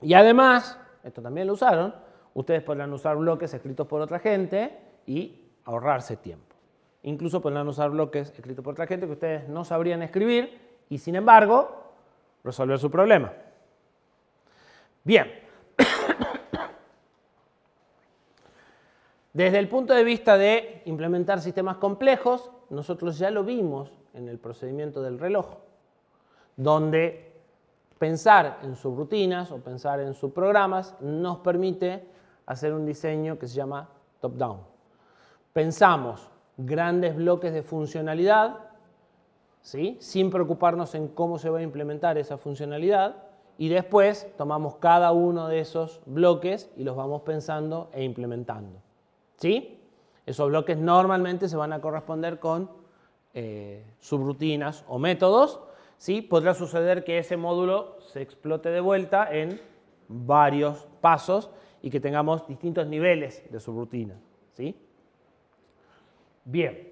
Y además, esto también lo usaron, ustedes podrán usar bloques escritos por otra gente y ahorrarse tiempo. Incluso podrán usar bloques escritos por otra gente que ustedes no sabrían escribir y, sin embargo, resolver su problema. Bien. Desde el punto de vista de implementar sistemas complejos, nosotros ya lo vimos en el procedimiento del reloj, donde pensar en subrutinas o pensar en subprogramas nos permite hacer un diseño que se llama top-down. pensamos grandes bloques de funcionalidad, ¿sí? Sin preocuparnos en cómo se va a implementar esa funcionalidad, y después tomamos cada uno de esos bloques y los vamos pensando e implementando, ¿sí? Esos bloques normalmente se van a corresponder con subrutinas o métodos, ¿sí? Podrá suceder que ese módulo se explote de vuelta en varios pasos y que tengamos distintos niveles de subrutina, ¿sí? Bien.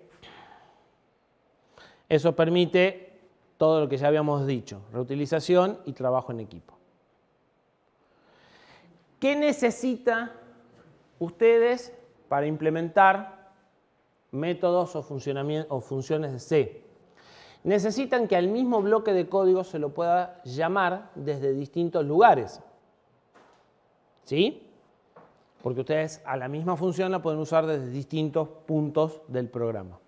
Eso permite todo lo que ya habíamos dicho, reutilización y trabajo en equipo. ¿Qué necesitan ustedes para implementar métodos o funciones de C? Necesitan que al mismo bloque de código se lo pueda llamar desde distintos lugares, ¿sí? Porque ustedes a la misma función la pueden usar desde distintos puntos del programa.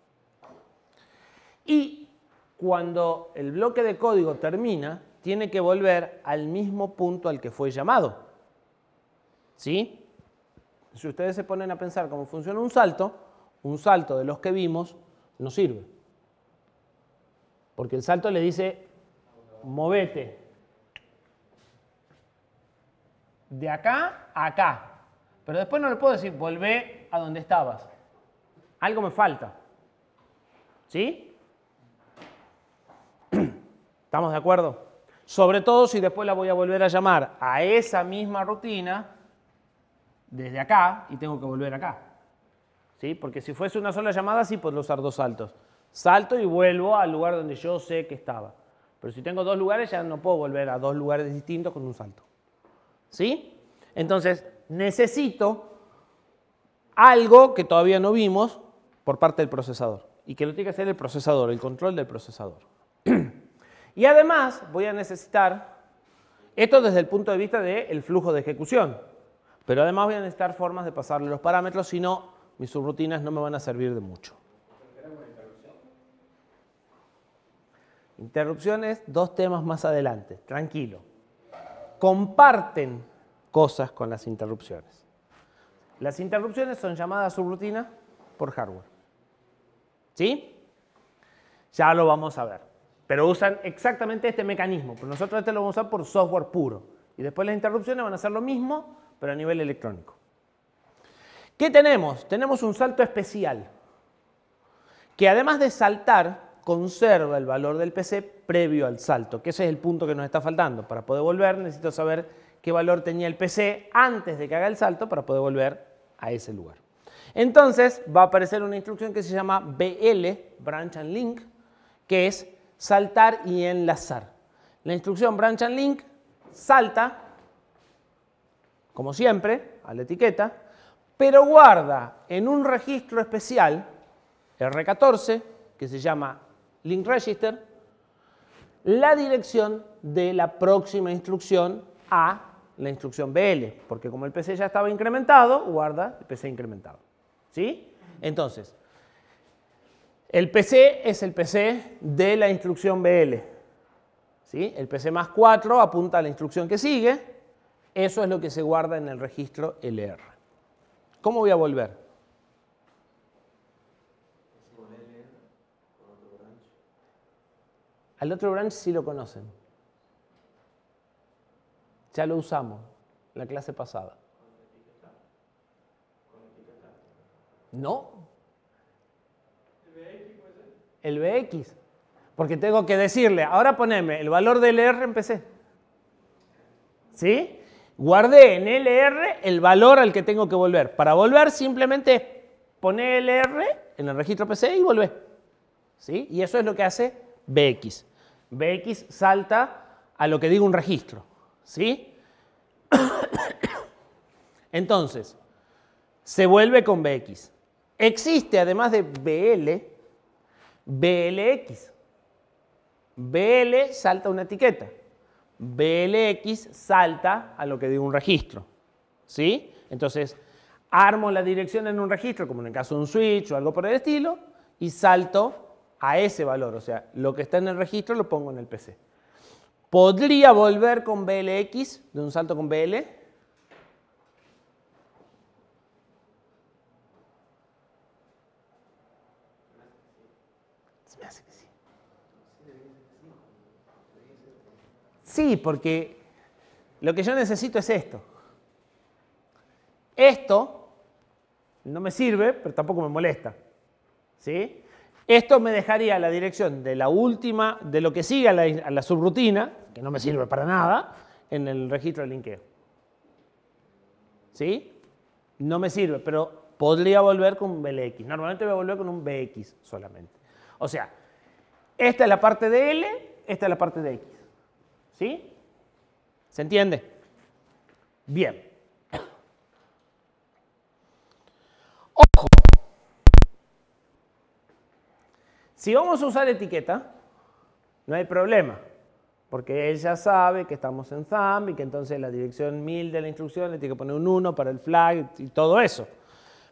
Y cuando el bloque de código termina, tiene que volver al mismo punto al que fue llamado, ¿sí? Si ustedes se ponen a pensar cómo funciona un salto de los que vimos no sirve. Porque el salto le dice, movete de acá a acá. Pero después no le puedo decir, volvé a donde estabas. Algo me falta. ¿Sí? ¿Estamos de acuerdo? Sobre todo si después la voy a volver a llamar a esa misma rutina desde acá y tengo que volver acá. ¿Sí? Porque si fuese una sola llamada, sí puedo usar dos saltos. Salto y vuelvo al lugar donde yo sé que estaba. Pero si tengo dos lugares, ya no puedo volver a dos lugares distintos con un salto. ¿Sí? Entonces, necesito algo que todavía no vimos por parte del procesador. Y que lo tiene que hacer el procesador, el control del procesador. Y además voy a necesitar, esto desde el punto de vista del flujo de ejecución, pero además voy a necesitar formas de pasarle los parámetros, si no, mis subrutinas no me van a servir de mucho. Interrupciones, dos temas más adelante, tranquilo. Comparten cosas con las interrupciones. Las interrupciones son llamadas subrutinas por hardware. ¿Sí? Ya lo vamos a ver. Pero usan exactamente este mecanismo. Pero nosotros este lo vamos a usar por software puro. Y después las interrupciones van a hacer lo mismo, pero a nivel electrónico. ¿Qué tenemos? Tenemos un salto especial, que además de saltar, conserva el valor del PC previo al salto, que ese es el punto que nos está faltando. Para poder volver necesito saber qué valor tenía el PC antes de que haga el salto para poder volver a ese lugar. Entonces va a aparecer una instrucción que se llama BL, Branch and Link, que es saltar y enlazar. La instrucción Branch and Link salta, como siempre, a la etiqueta, pero guarda en un registro especial, R14, que se llama Link Register, la dirección de la próxima instrucción a la instrucción BL, porque como el PC ya estaba incrementado, guarda el PC incrementado. ¿Sí? Entonces, el PC es el PC de la instrucción BL. ¿Sí? El PC más 4 apunta a la instrucción que sigue. Eso es lo que se guarda en el registro LR. ¿Cómo voy a volver? Al otro branch sí lo conocen. Ya lo usamos en la clase pasada. No. El BX. Porque tengo que decirle, ahora poneme el valor del LR en PC. ¿Sí? Guardé en LR el valor al que tengo que volver. Para volver simplemente poner LR en el registro PC y volver. ¿Sí? Y eso es lo que hace BX. BX salta a lo que diga un registro. ¿Sí? Entonces, se vuelve con BX. Existe, además de BL, BLX. BL salta una etiqueta. BLX salta a lo que diga un registro. ¿Sí? Entonces, armo la dirección en un registro, como en el caso de un switch o algo por el estilo, y salto a ese valor. O sea, lo que está en el registro lo pongo en el PC. ¿Podría volver con BLX de un salto con BL? Sí, porque lo que yo necesito es esto. Esto no me sirve, pero tampoco me molesta. ¿Sí? Esto me dejaría la dirección de la última, de lo que sigue a la subrutina, que no me sirve para nada, en el registro de linkeo. ¿Sí? No me sirve, pero podría volver con un BLX. Normalmente voy a volver con un BX solamente. O sea, esta es la parte de L, esta es la parte de X. ¿Sí? ¿Se entiende? Bien. Ojo. Si vamos a usar etiqueta, no hay problema. Porque él ya sabe que estamos en thumb y que entonces la dirección 1000 de la instrucción le tiene que poner un 1 para el flag y todo eso.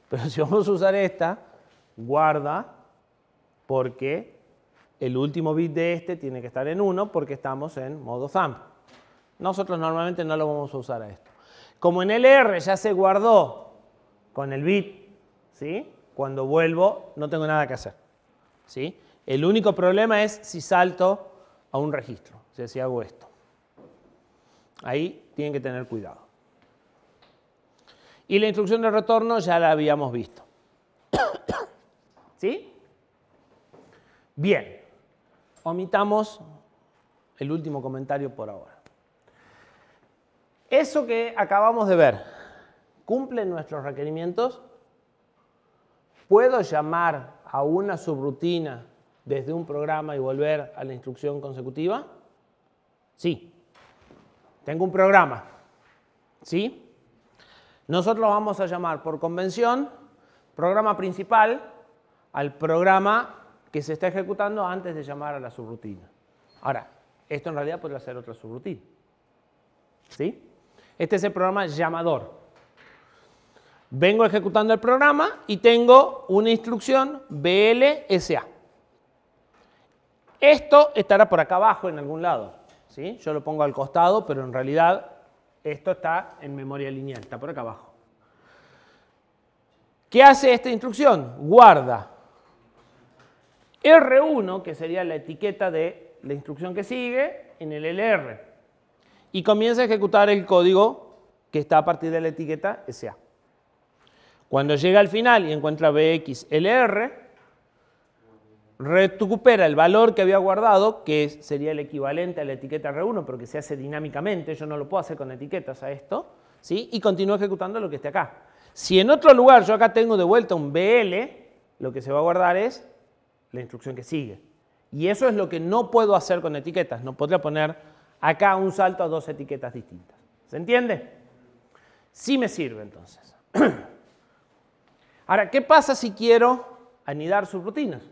Pero si vamos a usar esta, guarda porque el último bit de este tiene que estar en 1 porque estamos en modo thumb. Nosotros normalmente no lo vamos a usar a esto. Como en LR ya se guardó con el bit, ¿sí? Cuando vuelvo no tengo nada que hacer. ¿Sí? El único problema es si salto a un registro, o sea, si hago esto. Ahí tienen que tener cuidado. Y la instrucción de retorno ya la habíamos visto. ¿Sí? Bien. Omitamos el último comentario por ahora. Eso que acabamos de ver, ¿cumple nuestros requerimientos? ¿Puedo llamar a una subrutina desde un programa y volver a la instrucción consecutiva? Sí. Tengo un programa. ¿Sí? Nosotros vamos a llamar por convención programa principal al programa que se está ejecutando antes de llamar a la subrutina. Ahora, esto en realidad podría ser otra subrutina. ¿Sí? Este es el programa llamador. Vengo ejecutando el programa y tengo una instrucción BLSA. Esto estará por acá abajo en algún lado. ¿Sí? Yo lo pongo al costado, pero en realidad esto está en memoria lineal, está por acá abajo. ¿Qué hace esta instrucción? Guarda R1, que sería la etiqueta de la instrucción que sigue, en el LR. Y comienza a ejecutar el código que está a partir de la etiqueta SA. Cuando llega al final y encuentra BXLR, recupera el valor que había guardado, que sería el equivalente a la etiqueta R1, pero que se hace dinámicamente, yo no lo puedo hacer con etiquetas a esto, ¿sí? Y continúa ejecutando lo que esté acá. Si en otro lugar yo acá tengo de vuelta un BL, lo que se va a guardar es la instrucción que sigue. Y eso es lo que no puedo hacer con etiquetas. No podría poner acá un salto a dos etiquetas distintas. ¿Se entiende? Sí me sirve entonces. Ahora, ¿qué pasa si quiero anidar subrutinas?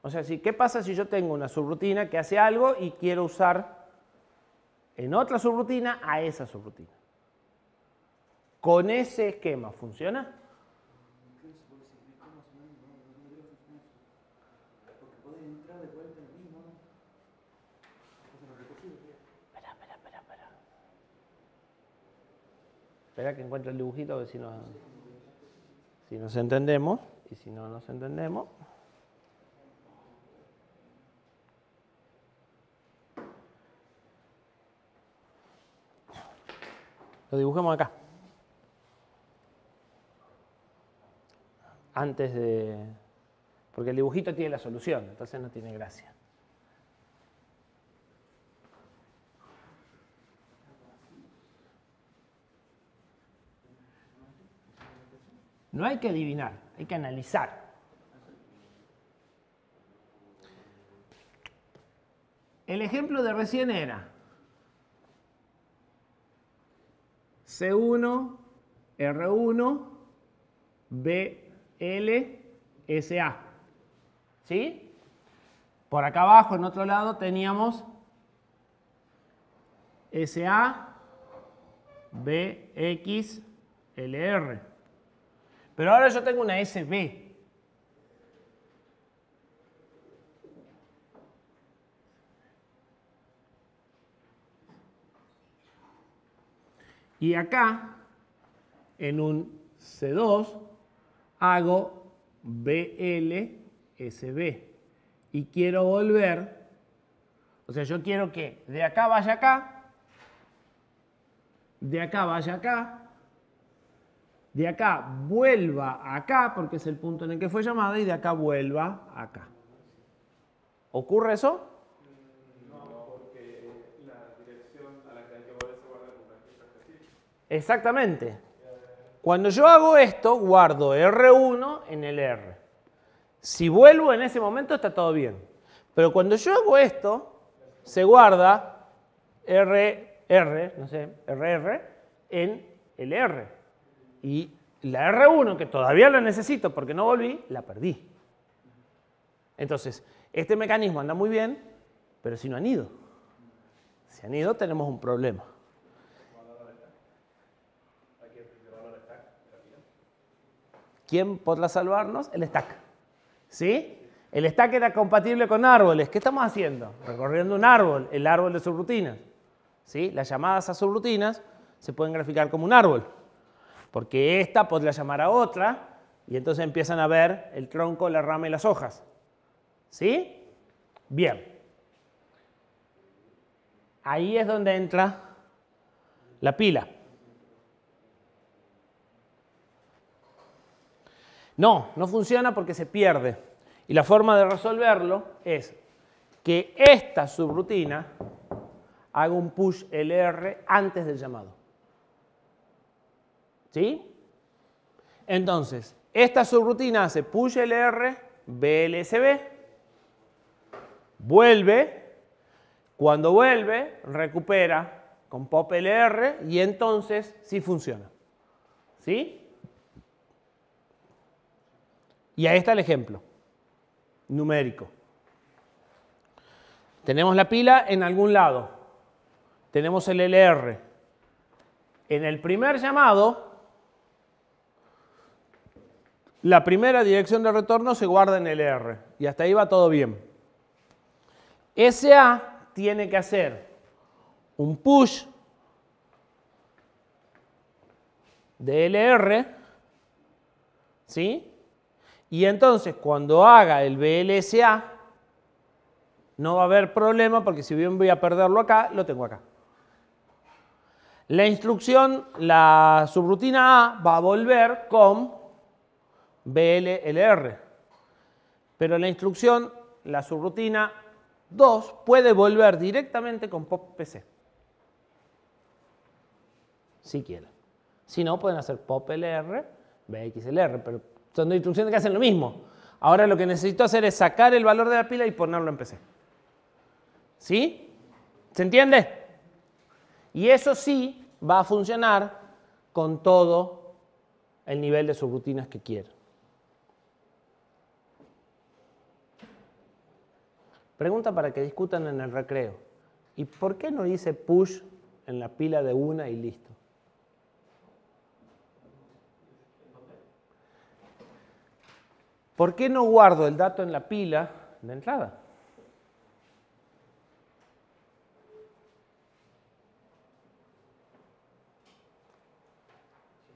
O sea, ¿qué pasa si yo tengo una subrutina que hace algo y quiero usar en otra subrutina a esa subrutina? ¿Con ese esquema funciona? Espera que encuentre el dibujito a ver si nos entendemos. Y si no nos entendemos. Lo dibujemos acá. Antes de... Porque el dibujito tiene la solución, entonces no tiene gracia. No hay que adivinar, hay que analizar. El ejemplo de recién era C1, R1, BL, SA. ¿Sí? Por acá abajo, en otro lado, teníamos SA, BX, LR. Pero ahora yo tengo una SB. Y acá, en un C2, hago BL, SB. Y quiero volver O sea, yo quiero que de acá vaya acá, de acá vaya acá, de acá vuelva acá, porque es el punto en el que fue llamada, y de acá vuelva acá. ¿Ocurre eso? No, porque la dirección a la que hay que volver se guarda en un registro específico. Exactamente. Cuando yo hago esto, guardo R1 en el R. Si vuelvo en ese momento está todo bien. Pero cuando yo hago esto, se guarda RR, no sé, RR en el R. Y la R1, que todavía la necesito porque no volví, la perdí. Entonces, este mecanismo anda muy bien, pero si no han ido. Si han ido, tenemos un problema. ¿Quién podrá salvarnos? El stack. ¿Sí? El stack era compatible con árboles. ¿Qué estamos haciendo? Recorriendo un árbol, el árbol de subrutinas. ¿Sí? Las llamadas a subrutinas se pueden graficar como un árbol. Porque esta podría llamar a otra y entonces empiezan a ver el tronco, la rama y las hojas. ¿Sí? Bien. Ahí es donde entra la pila. No, no funciona porque se pierde. Y la forma de resolverlo es que esta subrutina haga un push LR antes del llamado. ¿Sí? Entonces, esta subrutina hace push LR, BLSB, vuelve, cuando vuelve, recupera con pop LR y entonces sí funciona. ¿Sí? Y ahí está el ejemplo numérico. Tenemos la pila en algún lado. Tenemos el LR. En el primer llamado, la primera dirección de retorno se guarda en el R. Y hasta ahí va todo bien. SA tiene que hacer un push de LR, ¿sí? Y entonces cuando haga el BLSA no va a haber problema porque si bien voy a perderlo acá, lo tengo acá. La instrucción, la subrutina A va a volver con BLLR. Pero la instrucción, la subrutina 2 puede volver directamente con POP-PC. Si quieren. Si no, pueden hacer POP-LR, BXLR, pero son dos instrucciones que hacen lo mismo. Ahora lo que necesito hacer es sacar el valor de la pila y ponerlo en PC. ¿Sí? ¿Se entiende? Y eso sí va a funcionar con todo el nivel de subrutinas que quiera. Pregunta para que discutan en el recreo. ¿Y por qué no hice push en la pila de una y listo? ¿Por qué no guardo el dato en la pila de entrada?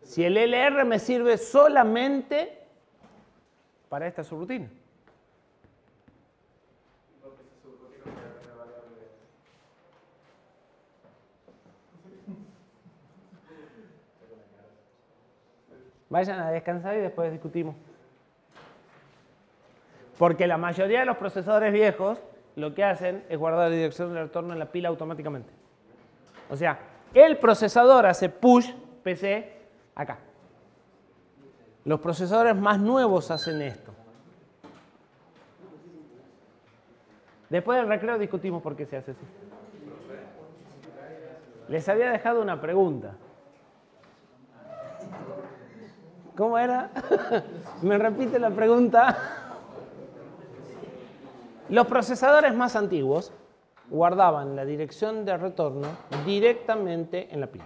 Si el LR me sirve solamente para esta subrutina. Vayan a descansar y después discutimos. Porque la mayoría de los procesadores viejos lo que hacen es guardar la dirección de retorno en la pila automáticamente. O sea, el procesador hace push PC acá. Los procesadores más nuevos hacen esto. Después del recreo discutimos por qué se hace así. Les había dejado una pregunta. ¿Cómo era? ¿Me repite la pregunta? Los procesadores más antiguos guardaban la dirección de retorno directamente en la pila.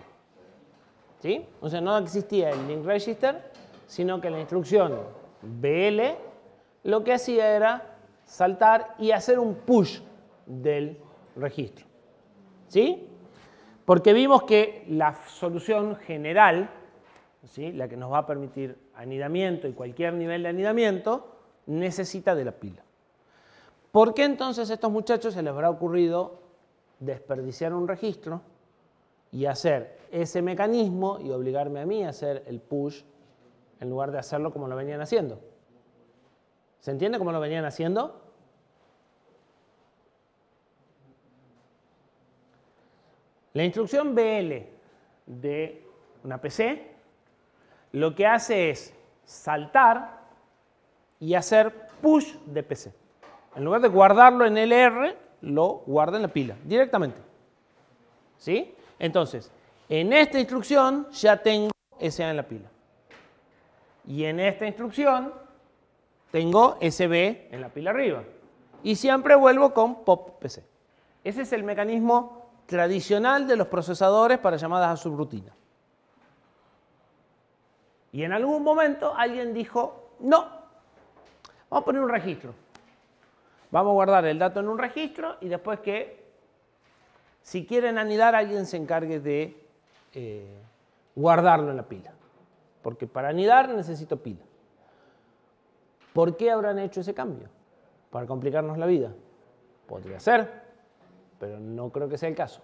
¿Sí? O sea, no existía el link register, sino que la instrucción BL lo que hacía era saltar y hacer un push del registro. ¿Sí? Porque vimos que la solución general, ¿sí?, la que nos va a permitir anidamiento y cualquier nivel de anidamiento, necesita de la pila. ¿Por qué entonces a estos muchachos se les habrá ocurrido desperdiciar un registro y hacer ese mecanismo y obligarme a mí a hacer el push en lugar de hacerlo como lo venían haciendo? ¿Se entiende cómo lo venían haciendo? La instrucción BL de una PC lo que hace es saltar y hacer push de PC. En lugar de guardarlo en LR, lo guarda en la pila directamente. ¿Sí? Entonces, en esta instrucción ya tengo SA en la pila. Y en esta instrucción tengo SB en la pila arriba. Y siempre vuelvo con pop PC. Ese es el mecanismo tradicional de los procesadores para llamadas a subrutina. Y en algún momento alguien dijo, no, vamos a poner un registro. Vamos a guardar el dato en un registro y después que, si quieren anidar, alguien se encargue de guardarlo en la pila. Porque para anidar necesito pila. ¿Por qué habrán hecho ese cambio? ¿Para complicarnos la vida? Podría ser, pero no creo que sea el caso.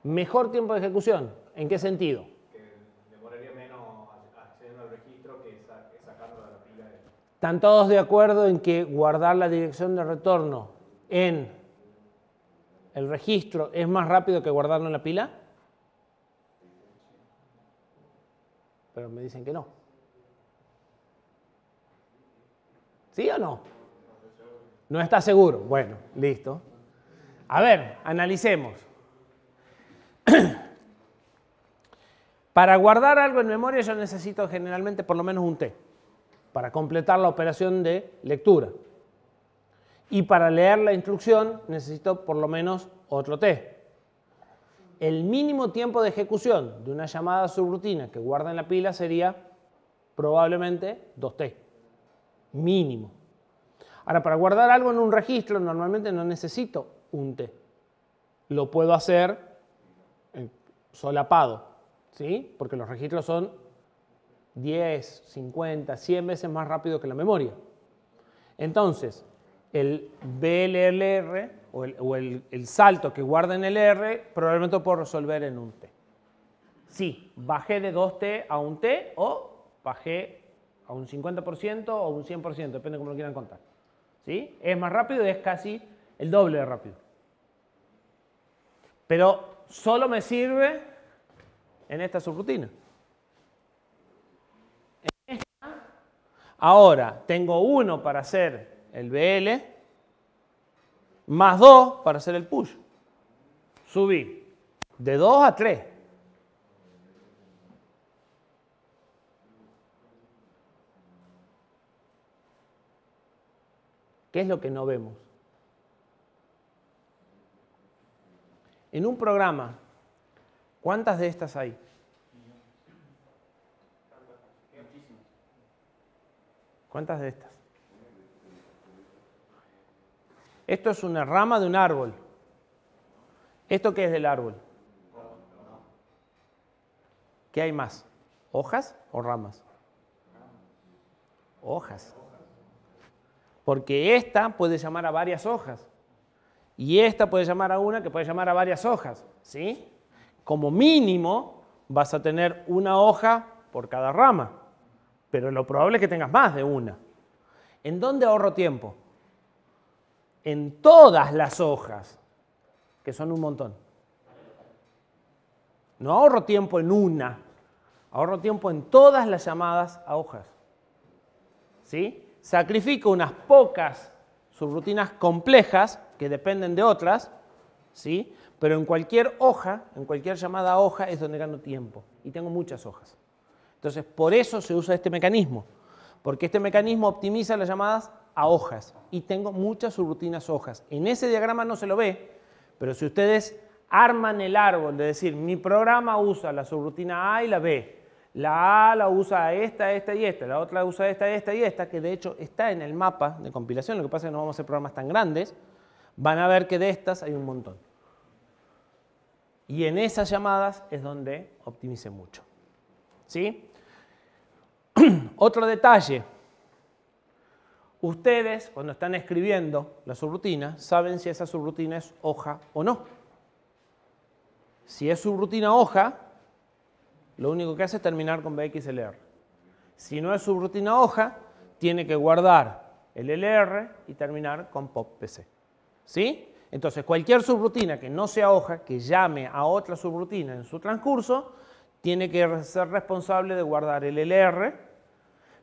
¿Mejor tiempo de ejecución? ¿En qué sentido? Que demoraría menos accediendo al registro que sacándolo de la pila. ¿Están todos de acuerdo en que guardar la dirección de retorno en el registro es más rápido que guardarlo en la pila? Pero me dicen que no. ¿Sí o no? ¿No está seguro? Bueno, listo. A ver, analicemos. Para guardar algo en memoria yo necesito generalmente por lo menos un T para completar la operación de lectura. Y para leer la instrucción necesito por lo menos otro T. El mínimo tiempo de ejecución de una llamada subrutina que guarda en la pila sería probablemente 2T. Mínimo. Ahora, para guardar algo en un registro normalmente no necesito un T. Lo puedo hacer solapado, ¿sí? Porque los registros son 10, 50, 100 veces más rápido que la memoria. Entonces, el BLLR o el salto que guarda en el R probablemente lo puedo resolver en un T. Sí, bajé de 2T a un T o bajé a un 50% o un 100%, depende de cómo lo quieran contar. ¿Sí? Es más rápido y es casi el doble de rápido. Pero solo me sirve en esta subrutina. Ahora tengo 1 para hacer el BL, más 2 para hacer el push. Subí de 2 a 3. ¿Qué es lo que no vemos? En un programa, ¿cuántas de estas hay? ¿Cuántas de estas? Esto es una rama de un árbol. ¿Esto qué es del árbol? ¿Qué hay más? ¿Hojas o ramas? Hojas. Porque esta puede llamar a varias hojas. Y esta puede llamar a una que puede llamar a varias hojas. ¿Sí? Como mínimo vas a tener una hoja por cada rama. Pero lo probable es que tengas más de una. ¿En dónde ahorro tiempo? En todas las hojas, que son un montón. No ahorro tiempo en una, ahorro tiempo en todas las llamadas a hojas. ¿Sí? Sacrifico unas pocas subrutinas complejas que dependen de otras, ¿sí? Pero en cualquier hoja, en cualquier llamada a hoja es donde gano tiempo y tengo muchas hojas. Entonces, por eso se usa este mecanismo, porque este mecanismo optimiza las llamadas a hojas y tengo muchas subrutinas hojas. En ese diagrama no se lo ve, pero si ustedes arman el árbol de decir, mi programa usa la subrutina A y la B, la A la usa esta y esta, la otra la usa esta y esta, que de hecho está en el mapa de compilación, lo que pasa es que no vamos a hacer programas tan grandes, van a ver que de estas hay un montón. Y en esas llamadas es donde optimice mucho. ¿Sí? Otro detalle. Ustedes, cuando están escribiendo la subrutina, saben si esa subrutina es hoja o no. Si es subrutina hoja, lo único que hace es terminar con BXLR. Si no es subrutina hoja, tiene que guardar el LR y terminar con POP-PC. ¿Sí? Entonces, cualquier subrutina que no sea hoja, que llame a otra subrutina en su transcurso, tiene que ser responsable de guardar el LR.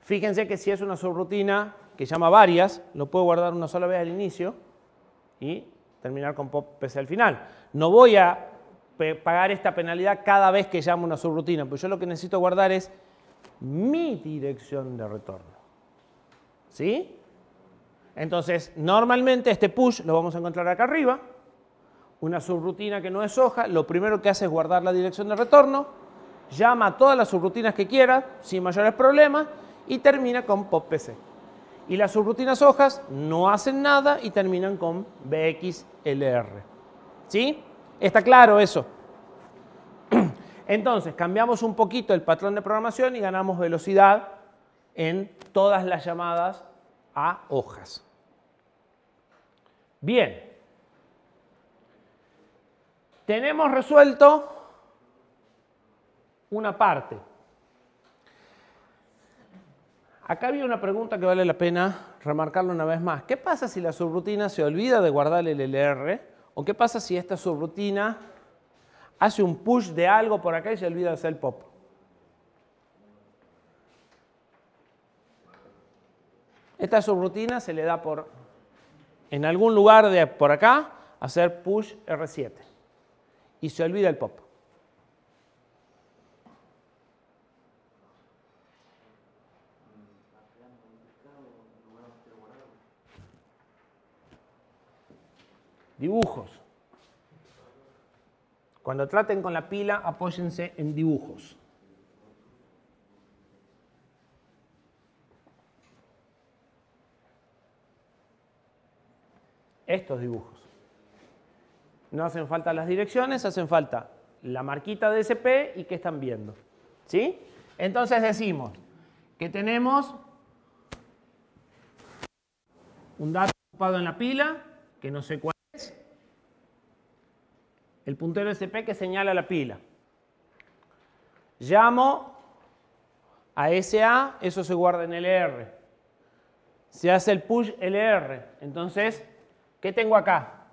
Fíjense que si es una subrutina que llama varias, lo puedo guardar una sola vez al inicio y terminar con POP-PC al final. No voy a pagar esta penalidad cada vez que llamo una subrutina, pues yo lo que necesito guardar es mi dirección de retorno. ¿Sí? Entonces, normalmente este push lo vamos a encontrar acá arriba. Una subrutina que no es hoja, lo primero que hace es guardar la dirección de retorno, llama a todas las subrutinas que quiera, sin mayores problemas, y termina con POP-PC. Y las subrutinas hojas no hacen nada y terminan con BXLR. ¿Sí? ¿Está claro eso? Entonces, cambiamos un poquito el patrón de programación y ganamos velocidad en todas las llamadas a hojas. Bien. Tenemos resuelto una parte. Acá había una pregunta que vale la pena remarcarlo una vez más. ¿Qué pasa si la subrutina se olvida de guardar el LR? ¿O qué pasa si esta subrutina hace un push de algo por acá y se olvida de hacer el pop? Esta subrutina se le da por, en algún lugar de por acá, hacer push R7. Y se olvida el pop. Dibujos. Cuando traten con la pila, apóyense en dibujos. Estos dibujos. No hacen falta las direcciones, hacen falta la marquita de SP y qué están viendo. ¿Sí? Entonces decimos que tenemos un dato ocupado en la pila, que no sé cuál es, el puntero SP que señala la pila. Llamo a SA, eso se guarda en LR. Se hace el push LR. Entonces, ¿qué tengo acá?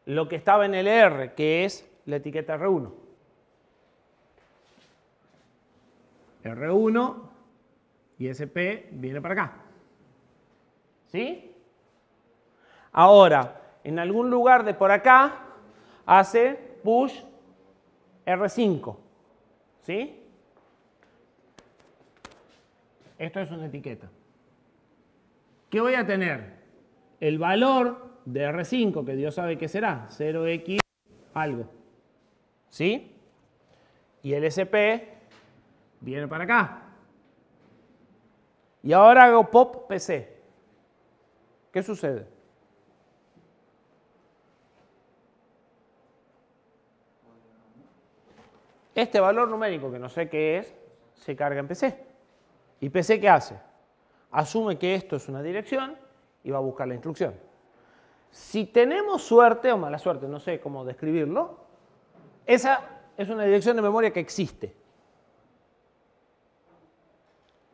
Lo que estaba en LR, que es la etiqueta R1. R1 y SP viene para acá. ¿Sí? Ahora, en algún lugar de por acá, hace push R5. ¿Sí? Esto es una etiqueta. ¿Qué voy a tener? El valor de R5, que Dios sabe qué será, 0x algo. ¿Sí? Y el SP viene para acá. Y ahora hago pop PC. ¿Qué sucede? Este valor numérico, que no sé qué es, se carga en PC. ¿Y PC qué hace? Asume que esto es una dirección y va a buscar la instrucción. Si tenemos suerte o mala suerte, no sé cómo describirlo, esa es una dirección de memoria que existe.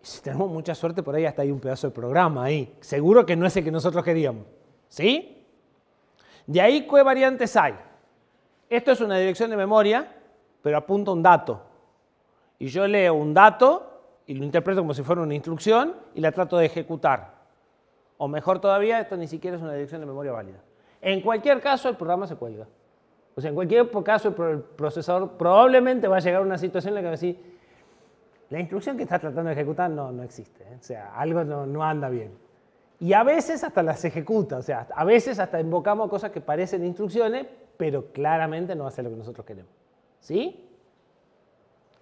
Y si tenemos mucha suerte, por ahí hasta hay un pedazo de programa ahí. Seguro que no es el que nosotros queríamos. ¿Sí? De ahí, ¿qué variantes hay? Esto es una dirección de memoria, pero apunta un dato. Y yo leo un dato y lo interpreto como si fuera una instrucción y la trato de ejecutar. O mejor todavía, esto ni siquiera es una dirección de memoria válida. En cualquier caso, el programa se cuelga. O sea, en cualquier caso, el procesador probablemente va a llegar a una situación en la que va a decir, la instrucción que está tratando de ejecutar no existe. O sea, algo no anda bien. Y a veces hasta las ejecuta. O sea, a veces hasta invocamos cosas que parecen instrucciones, pero claramente no hace lo que nosotros queremos. ¿Sí?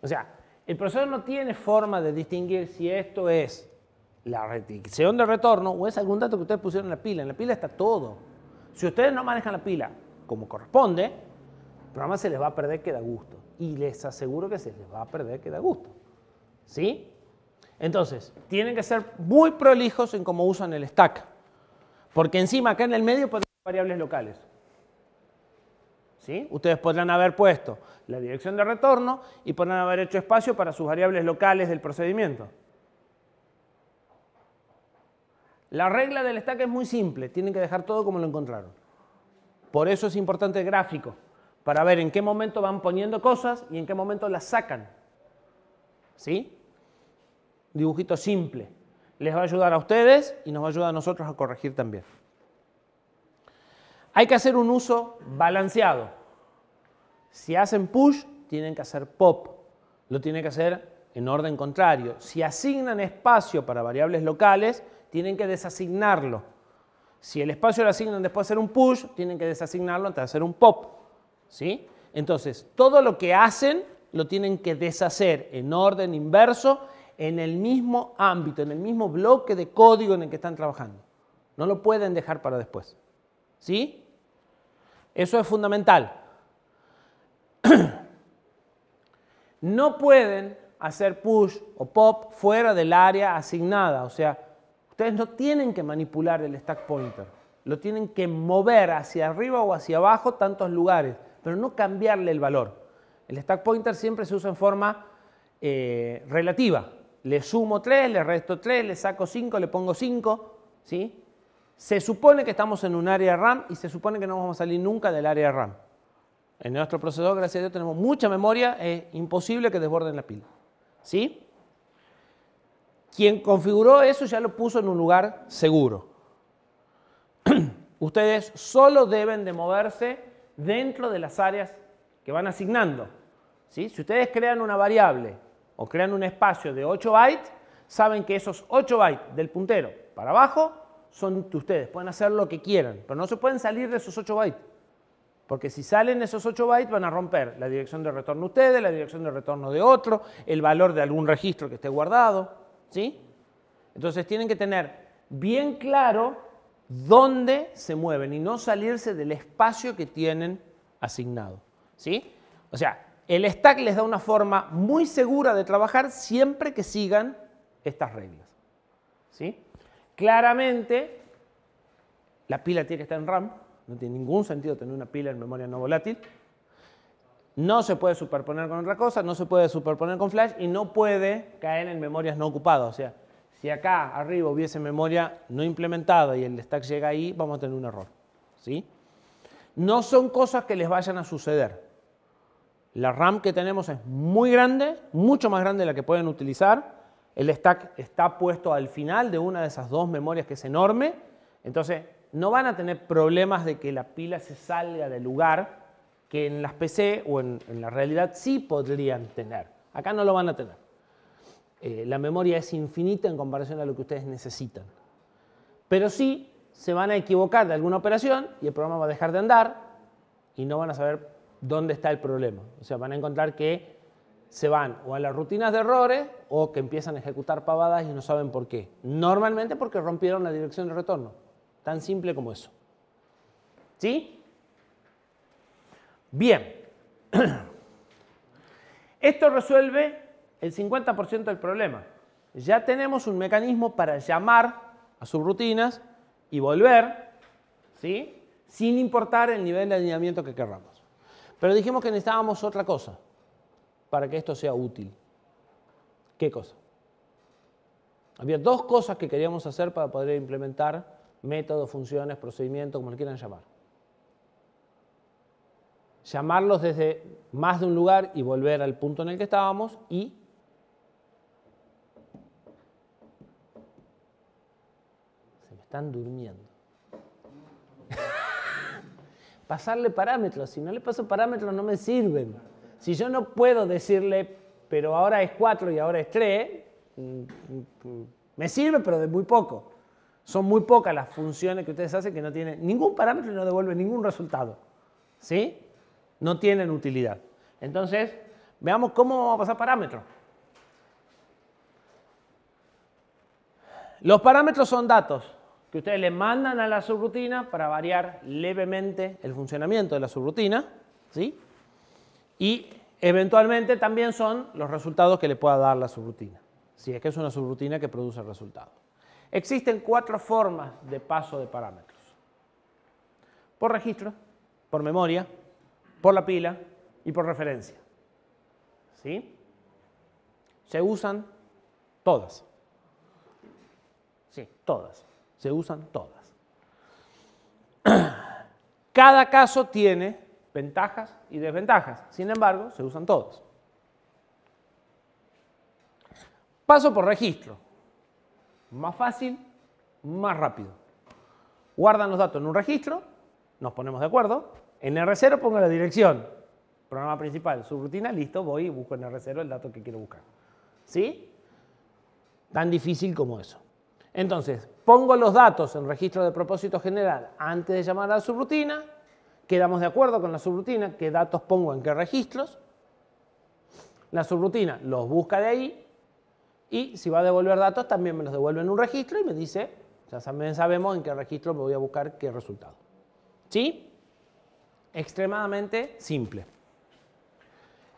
O sea, el procesador no tiene forma de distinguir si esto es la dirección de retorno o es algún dato que ustedes pusieron en la pila. En la pila está todo. Si ustedes no manejan la pila como corresponde, el programa se les va a perder que da gusto. Y les aseguro que se les va a perder que da gusto. ¿Sí? Entonces, tienen que ser muy prolijos en cómo usan el stack. Porque encima acá en el medio podemos variables locales. ¿Sí? Ustedes podrán haber puesto la dirección de retorno y podrán haber hecho espacio para sus variables locales del procedimiento. La regla del stack es muy simple, tienen que dejar todo como lo encontraron. Por eso es importante el gráfico, para ver en qué momento van poniendo cosas y en qué momento las sacan. ¿Sí? Dibujito simple. Les va a ayudar a ustedes y nos va a ayudar a nosotros a corregir también. Hay que hacer un uso balanceado. Si hacen push, tienen que hacer pop. Lo tienen que hacer en orden contrario. Si asignan espacio para variables locales, tienen que desasignarlo. Si el espacio lo asignan después de hacer un push, tienen que desasignarlo antes de hacer un pop. ¿Sí? Entonces, todo lo que hacen lo tienen que deshacer en orden inverso, en el mismo ámbito, en el mismo bloque de código en el que están trabajando. No lo pueden dejar para después. ¿Sí? Eso es fundamental. No pueden hacer push o pop fuera del área asignada. O sea, ustedes no tienen que manipular el stack pointer. Lo tienen que mover hacia arriba o hacia abajo tantos lugares, pero no cambiarle el valor. El stack pointer siempre se usa en forma relativa. Le sumo 3, le resto 3, le saco 5, le pongo 5. ¿Sí? Se supone que estamos en un área RAM y se supone que no vamos a salir nunca del área RAM. En nuestro procesador, gracias a Dios, tenemos mucha memoria, es imposible que desborden la pila. ¿Sí? Quien configuró eso ya lo puso en un lugar seguro. Ustedes solo deben de moverse dentro de las áreas que van asignando. ¿Sí? Si ustedes crean una variable o crean un espacio de 8 bytes, saben que esos 8 bytes del puntero para abajo son de ustedes, pueden hacer lo que quieran, pero no se pueden salir de esos 8 bytes. Porque si salen esos 8 bytes van a romper la dirección de retorno de ustedes, la dirección de retorno de otro, el valor de algún registro que esté guardado. ¿Sí? Entonces tienen que tener bien claro dónde se mueven y no salirse del espacio que tienen asignado. ¿Sí? O sea, el stack les da una forma muy segura de trabajar siempre que sigan estas reglas. ¿Sí? Claramente, la pila tiene que estar en RAM. No tiene ningún sentido tener una pila en memoria no volátil. No se puede superponer con otra cosa, no se puede superponer con flash y no puede caer en memorias no ocupadas. O sea, si acá arriba hubiese memoria no implementada y el stack llega ahí, vamos a tener un error. ¿Sí? No son cosas que les vayan a suceder. La RAM que tenemos es muy grande, mucho más grande de la que pueden utilizar. El stack está puesto al final de una de esas dos memorias que es enorme. Entonces, no van a tener problemas de que la pila se salga del lugar que en las PC o en la realidad sí podrían tener. Acá no lo van a tener. La memoria es infinita en comparación a lo que ustedes necesitan. Pero sí se van a equivocar de alguna operación y el programa va a dejar de andar y no van a saber dónde está el problema. O sea, van a encontrar que se van o a las rutinas de errores o que empiezan a ejecutar pavadas y no saben por qué. Normalmente porque rompieron la dirección de retorno. Tan simple como eso. ¿Sí? Bien. Esto resuelve el 50% del problema. Ya tenemos un mecanismo para llamar a subrutinas y volver, ¿sí? Sin importar el nivel de alineamiento que queramos. Pero dijimos que necesitábamos otra cosa para que esto sea útil. ¿Qué cosa? Había dos cosas que queríamos hacer para poder implementar métodos, funciones, procedimientos, como le quieran llamar. Llamarlos desde más de un lugar y volver al punto en el que estábamos y se me están durmiendo. Pasarle parámetros. Si no le paso parámetros no me sirven. Si yo no puedo decirle, pero ahora es 4 y ahora es 3, me sirve, pero de muy poco. Son muy pocas las funciones que ustedes hacen que no tienen ningún parámetro y no devuelven ningún resultado. ¿Sí? No tienen utilidad. Entonces, veamos cómo vamos a pasar parámetros. Los parámetros son datos que ustedes le mandan a la subrutina para variar levemente el funcionamiento de la subrutina. ¿Sí? Y eventualmente también son los resultados que le pueda dar la subrutina. si es que es una subrutina que produce el resultado. Existen 4 formas de paso de parámetros. Por registro, por memoria, por la pila y por referencia. ¿Sí? Se usan todas. Sí, todas. Se usan todas. Cada caso tiene ventajas y desventajas. Sin embargo, se usan todos. Paso por registro. Más fácil, más rápido. Guardan los datos en un registro, nos ponemos de acuerdo. En R0 pongo la dirección. Programa principal, subrutina, listo, voy y busco en R0 el dato que quiero buscar. ¿Sí? Tan difícil como eso. Entonces, pongo los datos en registro de propósito general antes de llamar a la subrutina. Quedamos de acuerdo con la subrutina, qué datos pongo en qué registros. La subrutina los busca de ahí y si va a devolver datos también me los devuelve en un registro y me dice, ya sabemos en qué registro me voy a buscar qué resultado. ¿Sí? Extremadamente simple.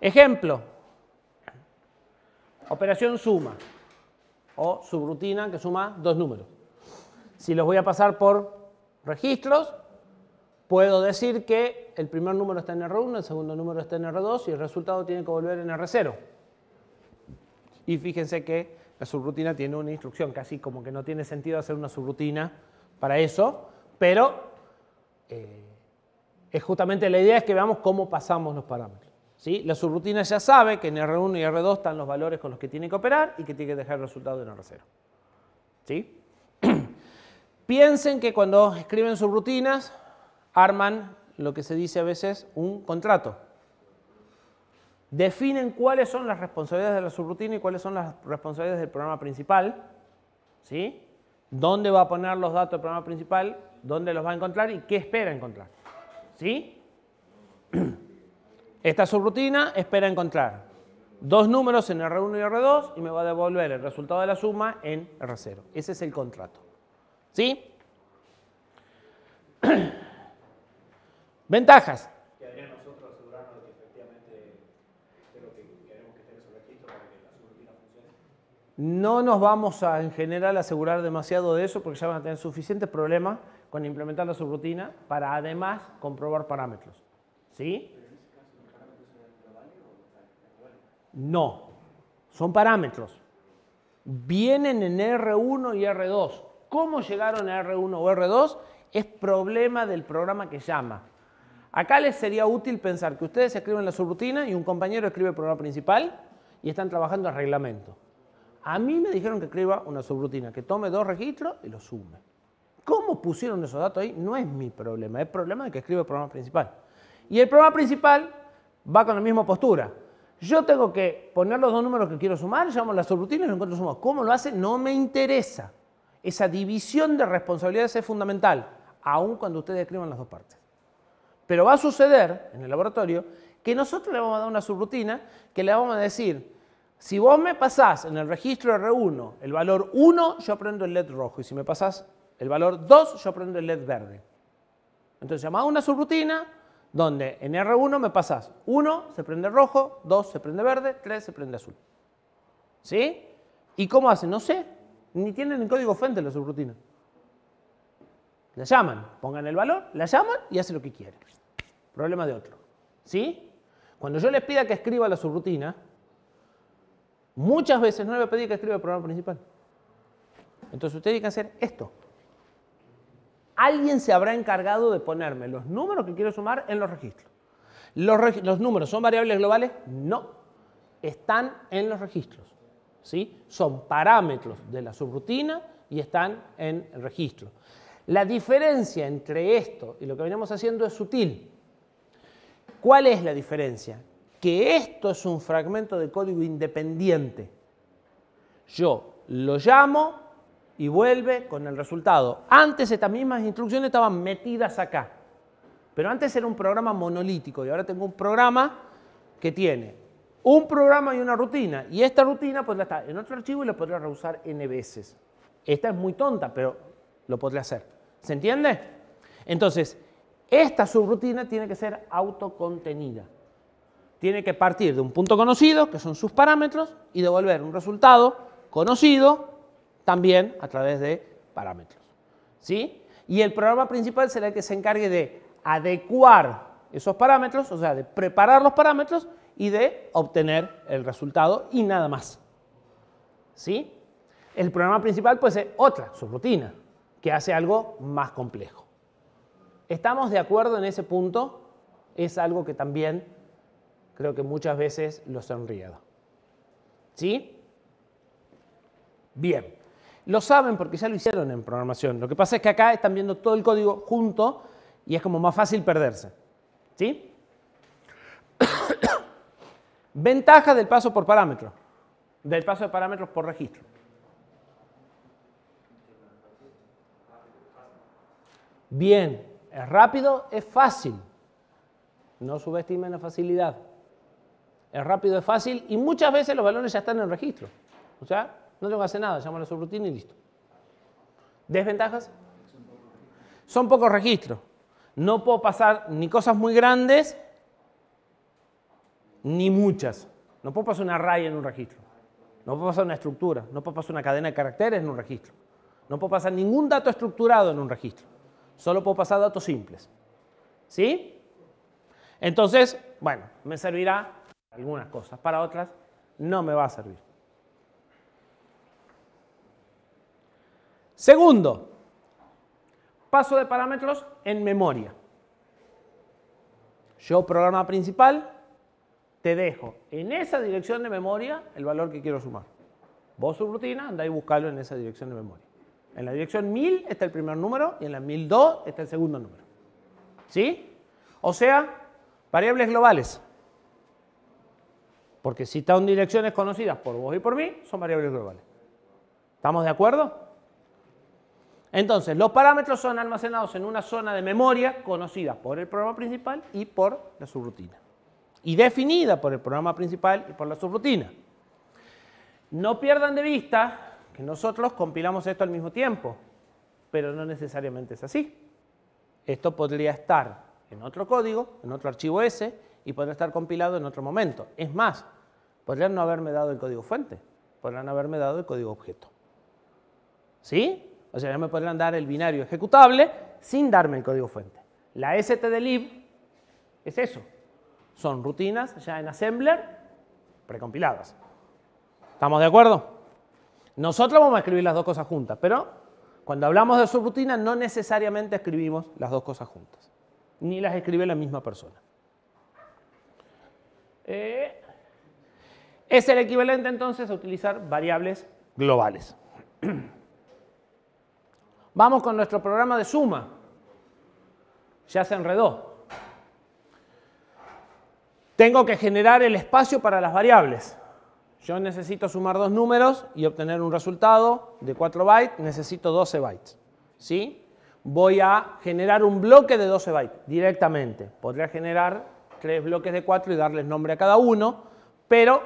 Ejemplo. Operación suma o subrutina que suma 2 números. Si los voy a pasar por registros, puedo decir que el primer número está en R1, el segundo número está en R2 y el resultado tiene que volver en R0. Y fíjense que la subrutina tiene una instrucción, casi como que no tiene sentido hacer una subrutina para eso, pero es justamente la idea es que veamos cómo pasamos los parámetros. ¿Sí? La subrutina ya sabe que en R1 y R2 están los valores con los que tiene que operar y que tiene que dejar el resultado en R0. ¿Sí? Piensen que cuando escriben subrutinas arman lo que se dice a veces un contrato. Definen cuáles son las responsabilidades de la subrutina y cuáles son las responsabilidades del programa principal. ¿Sí? Dónde va a poner los datos del programa principal, dónde los va a encontrar y qué espera encontrar. ¿Sí? Esta subrutina espera encontrar 2 números en R1 y R2 y me va a devolver el resultado de la suma en R0. Ese es el contrato. ¿Sí? Ventajas. Quedaría nosotros asegurarnos de que efectivamente es lo que queremos que esté en ese registro para que la subrutina funcione. No nos vamos a, en general, asegurar demasiado de eso porque ya van a tener suficientes problemas con implementar la subrutina para además comprobar parámetros. ¿Sí? No, son parámetros. Vienen en R1 y R2. ¿Cómo llegaron a R1 o R2? Es problema del programa que llama. Acá les sería útil pensar que ustedes escriben la subrutina y un compañero escribe el programa principal y están trabajando el reglamento. A mí me dijeron que escriba una subrutina, que tome 2 registros y los sume. ¿Cómo pusieron esos datos ahí? No es mi problema, es problema de que escribe el programa principal. Y el programa principal va con la misma postura. Yo tengo que poner los 2 números que quiero sumar, llamo la subrutina y lo encuentro sumado. ¿Cómo lo hace? No me interesa. Esa división de responsabilidades es fundamental, aun cuando ustedes escriban las 2 partes. Pero va a suceder en el laboratorio que nosotros le vamos a dar una subrutina que le vamos a decir, si vos me pasás en el registro R1 el valor 1, yo prendo el LED rojo. Y si me pasás el valor 2, yo prendo el LED verde. Entonces llamamos una subrutina donde en R1 me pasás 1, se prende rojo, 2 se prende verde, 3 se prende azul. ¿Sí? ¿Y cómo hacen? No sé. Ni tienen el código fuente la subrutina. La llaman, pongan el valor, la llaman y hace lo que quiere. Problema de otro. ¿Sí? Cuando yo les pida que escriba la subrutina, muchas veces no le voy a pedir que escriba el programa principal. Entonces ustedes tienen que hacer esto. Alguien se habrá encargado de ponerme los números que quiero sumar en los registros. ¿Los números son variables globales? No. Están en los registros. ¿Sí? Son parámetros de la subrutina y están en el registro. La diferencia entre esto y lo que venimos haciendo es sutil. ¿Cuál es la diferencia? Que esto es un fragmento de código independiente. Yo lo llamo y vuelve con el resultado. Antes estas mismas instrucciones estaban metidas acá. Pero antes era un programa monolítico y ahora tengo un programa que tiene un programa y una rutina. Y esta rutina podría estar en otro archivo y la podría reusar n veces. Esta es muy tonta, pero lo podría hacer. ¿Se entiende? Entonces, esta subrutina tiene que ser autocontenida. Tiene que partir de un punto conocido, que son sus parámetros, y devolver un resultado conocido también a través de parámetros. ¿Sí? Y el programa principal será el que se encargue de adecuar esos parámetros, o sea, de preparar los parámetros y de obtener el resultado y nada más. ¿Sí? El programa principal puede ser otra subrutina que hace algo más complejo. ¿Estamos de acuerdo en ese punto? Es algo que también creo que muchas veces los han enriado. ¿Sí? Bien. Lo saben porque ya lo hicieron en programación. Lo que pasa es que acá están viendo todo el código junto y es como más fácil perderse. ¿Sí? Ventaja del paso por parámetro. Del paso de parámetros por registro. Bien. Es rápido, es fácil. No subestimen la facilidad. Es rápido, es fácil y muchas veces los valores ya están en registro. O sea, no tengo que hacer nada, llamo a la subrutina y listo. ¿Desventajas? Son pocos registros. No puedo pasar ni cosas muy grandes ni muchas. No puedo pasar un array en un registro. No puedo pasar una estructura. No puedo pasar una cadena de caracteres en un registro. No puedo pasar ningún dato estructurado en un registro. Solo puedo pasar datos simples. ¿Sí? Entonces, bueno, me servirá para algunas cosas. Para otras, no me va a servir. Segundo, paso de parámetros en memoria. Yo, programa principal, te dejo en esa dirección de memoria el valor que quiero sumar. Vos, subrutina, andá y buscalo en esa dirección de memoria. En la dirección 1000 está el primer número y en la 1002 está el segundo número. ¿Sí? O sea, variables globales. Porque si están direcciones conocidas por vos y por mí, son variables globales. ¿Estamos de acuerdo? Entonces, los parámetros son almacenados en una zona de memoria conocida por el programa principal y por la subrutina. Y definida por el programa principal y por la subrutina. No pierdan de vista que nosotros compilamos esto al mismo tiempo, pero no necesariamente es así. Esto podría estar en otro código, en otro archivo S, y podría estar compilado en otro momento. Es más, podrían no haberme dado el código fuente, podrían haberme dado el código objeto. ¿Sí? O sea, ya me podrían dar el binario ejecutable sin darme el código fuente. La stdlib es eso. Son rutinas ya en assembler precompiladas. ¿Estamos de acuerdo? Nosotros vamos a escribir las dos cosas juntas, pero cuando hablamos de subrutina no necesariamente escribimos las dos cosas juntas. Ni las escribe la misma persona. Es el equivalente entonces a utilizar variables globales. Vamos con nuestro programa de suma. Ya se enredó. Tengo que generar el espacio para las variables. Yo necesito sumar dos números y obtener un resultado de 4 bytes. Necesito 12 bytes. ¿Sí? Voy a generar un bloque de 12 bytes directamente. Podría generar 3 bloques de 4 y darles nombre a cada uno, pero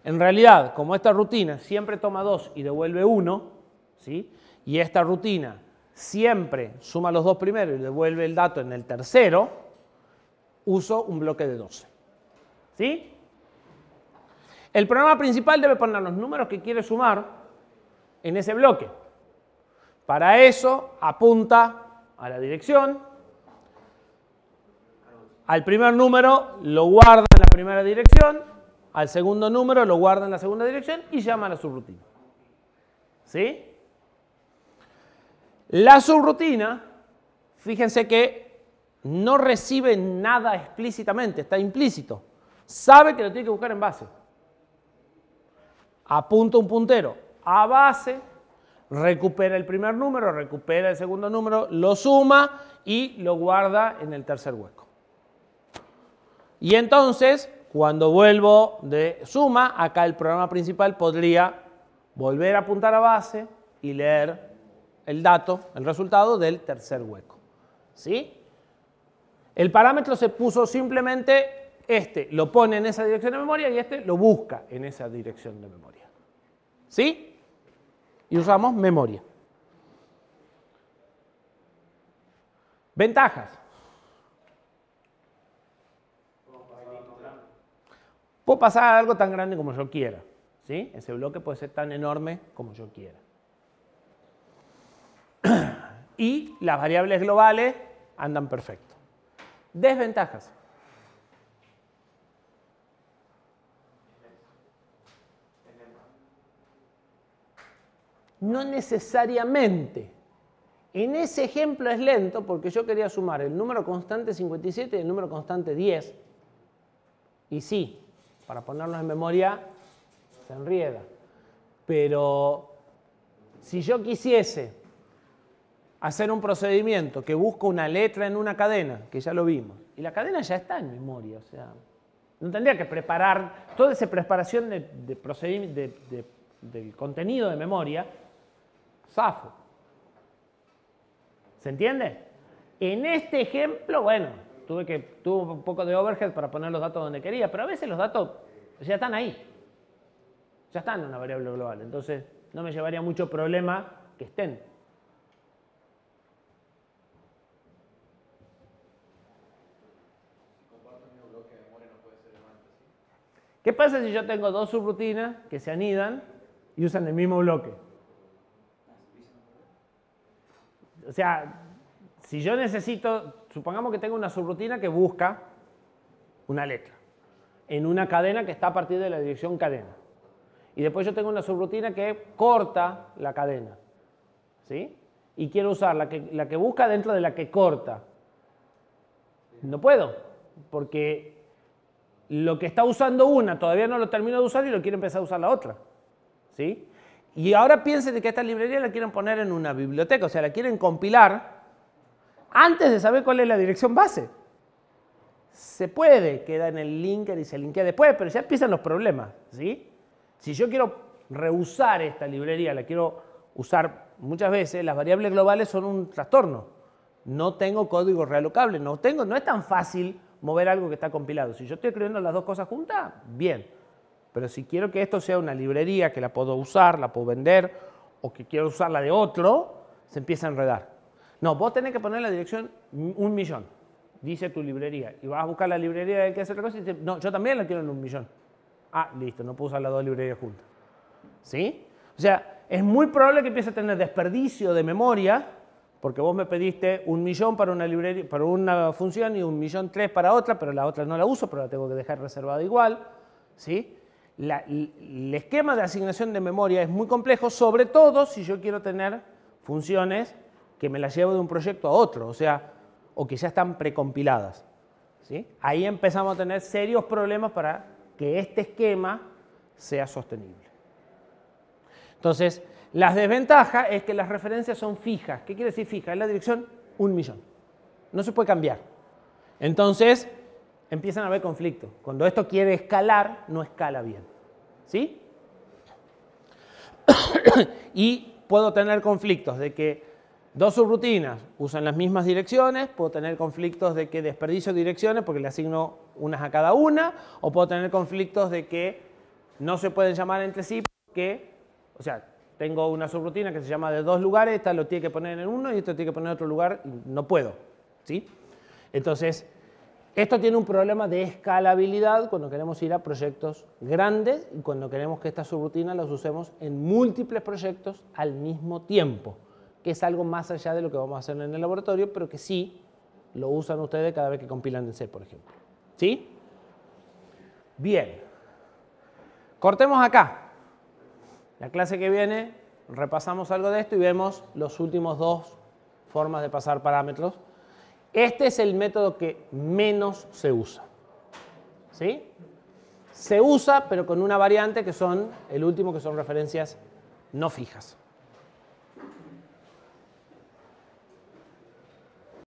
en realidad, como esta rutina siempre toma 2 y devuelve 1, ¿sí? Y esta rutina siempre suma los dos primeros y devuelve el dato en el tercero, uso un bloque de 12. ¿Sí? El programa principal debe poner los números que quiere sumar en ese bloque. Para eso apunta a la dirección. Al primer número lo guarda en la primera dirección, al segundo número lo guarda en la segunda dirección y llama a la subrutina. ¿Sí? La subrutina, fíjense que no recibe nada explícitamente, está implícito. Sabe que lo tiene que buscar en base. Apunta un puntero a base, recupera el primer número, recupera el segundo número, lo suma y lo guarda en el tercer hueco. Y entonces, cuando vuelvo de suma, acá el programa principal podría volver a apuntar a base y leer el dato, el resultado del tercer hueco. ¿Sí? El parámetro se puso simplemente, este lo pone en esa dirección de memoria y este lo busca en esa dirección de memoria. ¿Sí? Y usamos memoria. Ventajas. Puedo pasar a algo tan grande como yo quiera. ¿Sí? Ese bloque puede ser tan enorme como yo quiera. Y las variables globales andan perfecto. Desventajas. No necesariamente. En ese ejemplo es lento porque yo quería sumar el número constante 57 y el número constante 10. Y sí, para ponerlos en memoria se enrieda. Pero si yo quisiese hacer un procedimiento que busca una letra en una cadena, que ya lo vimos, y la cadena ya está en memoria, o sea, no tendría que preparar toda esa preparación del contenido de memoria, zafo. ¿Se entiende? En este ejemplo, bueno, tuve un poco de overhead para poner los datos donde quería, pero a veces los datos ya están ahí. Ya están en una variable global, entonces no me llevaría mucho problema que estén. ¿Qué pasa si yo tengo dos subrutinas que se anidan y usan el mismo bloque? O sea, si yo necesito, supongamos que tengo una subrutina que busca una letra en una cadena que está a partir de la dirección cadena. Y después yo tengo una subrutina que corta la cadena. ¿Sí? Y quiero usar la que busca dentro de la que corta. No puedo, porque lo que está usando una todavía no lo termino de usar y lo quiero empezar a usar la otra. ¿Sí? Y ahora piensen que esta librería la quieren poner en una biblioteca, o sea, la quieren compilar antes de saber cuál es la dirección base. Se puede, queda en el linker y se linkea después, pero ya empiezan los problemas. ¿Sí? Si yo quiero reusar esta librería, la quiero usar muchas veces, las variables globales son un trastorno. No tengo código realocable, no es tan fácil mover algo que está compilado. Si yo estoy escribiendo las dos cosas juntas, bien. Pero si quiero que esto sea una librería que la puedo usar, la puedo vender, o que quiero usarla de otro, se empieza a enredar. No, vos tenés que poner la dirección 1.000.000, dice tu librería. Y vas a buscar la librería del que hace otra cosa y dices, no, yo también la quiero en 1.000.000. Ah, listo, no puedo usar las dos librerías juntas. ¿Sí? O sea, es muy probable que empiece a tener desperdicio de memoria, porque vos me pediste 1.000.000 para una librería, para una función y 1.000.003 para otra, pero la otra no la uso, pero la tengo que dejar reservada igual. ¿Sí? El esquema de asignación de memoria es muy complejo, sobre todo si yo quiero tener funciones que me las llevo de un proyecto a otro, o sea, o que ya están precompiladas. ¿Sí? Ahí empezamos a tener serios problemas para que este esquema sea sostenible. Entonces, las desventajas es que las referencias son fijas. ¿Qué quiere decir fija? Es la dirección 1.000.000. No se puede cambiar. Entonces, empiezan a haber conflictos. Cuando esto quiere escalar, no escala bien. ¿Sí? Y puedo tener conflictos de que dos subrutinas usan las mismas direcciones, puedo tener conflictos de que desperdicio direcciones porque le asigno unas a cada una, o puedo tener conflictos de que no se pueden llamar entre sí porque, o sea, tengo una subrutina que se llama de dos lugares, esta lo tiene que poner en uno y esto tiene que poner en otro lugar, y no puedo. ¿Sí? Entonces, esto tiene un problema de escalabilidad cuando queremos ir a proyectos grandes y cuando queremos que estas subrutinas las usemos en múltiples proyectos al mismo tiempo, que es algo más allá de lo que vamos a hacer en el laboratorio, pero que sí lo usan ustedes cada vez que compilan en C, por ejemplo. ¿Sí? Bien. Cortemos acá. La clase que viene repasamos algo de esto y vemos los últimos dos formas de pasar parámetros. Este es el método que menos se usa. ¿Sí? Se usa, pero con una variante que son, el último, que son referencias no fijas.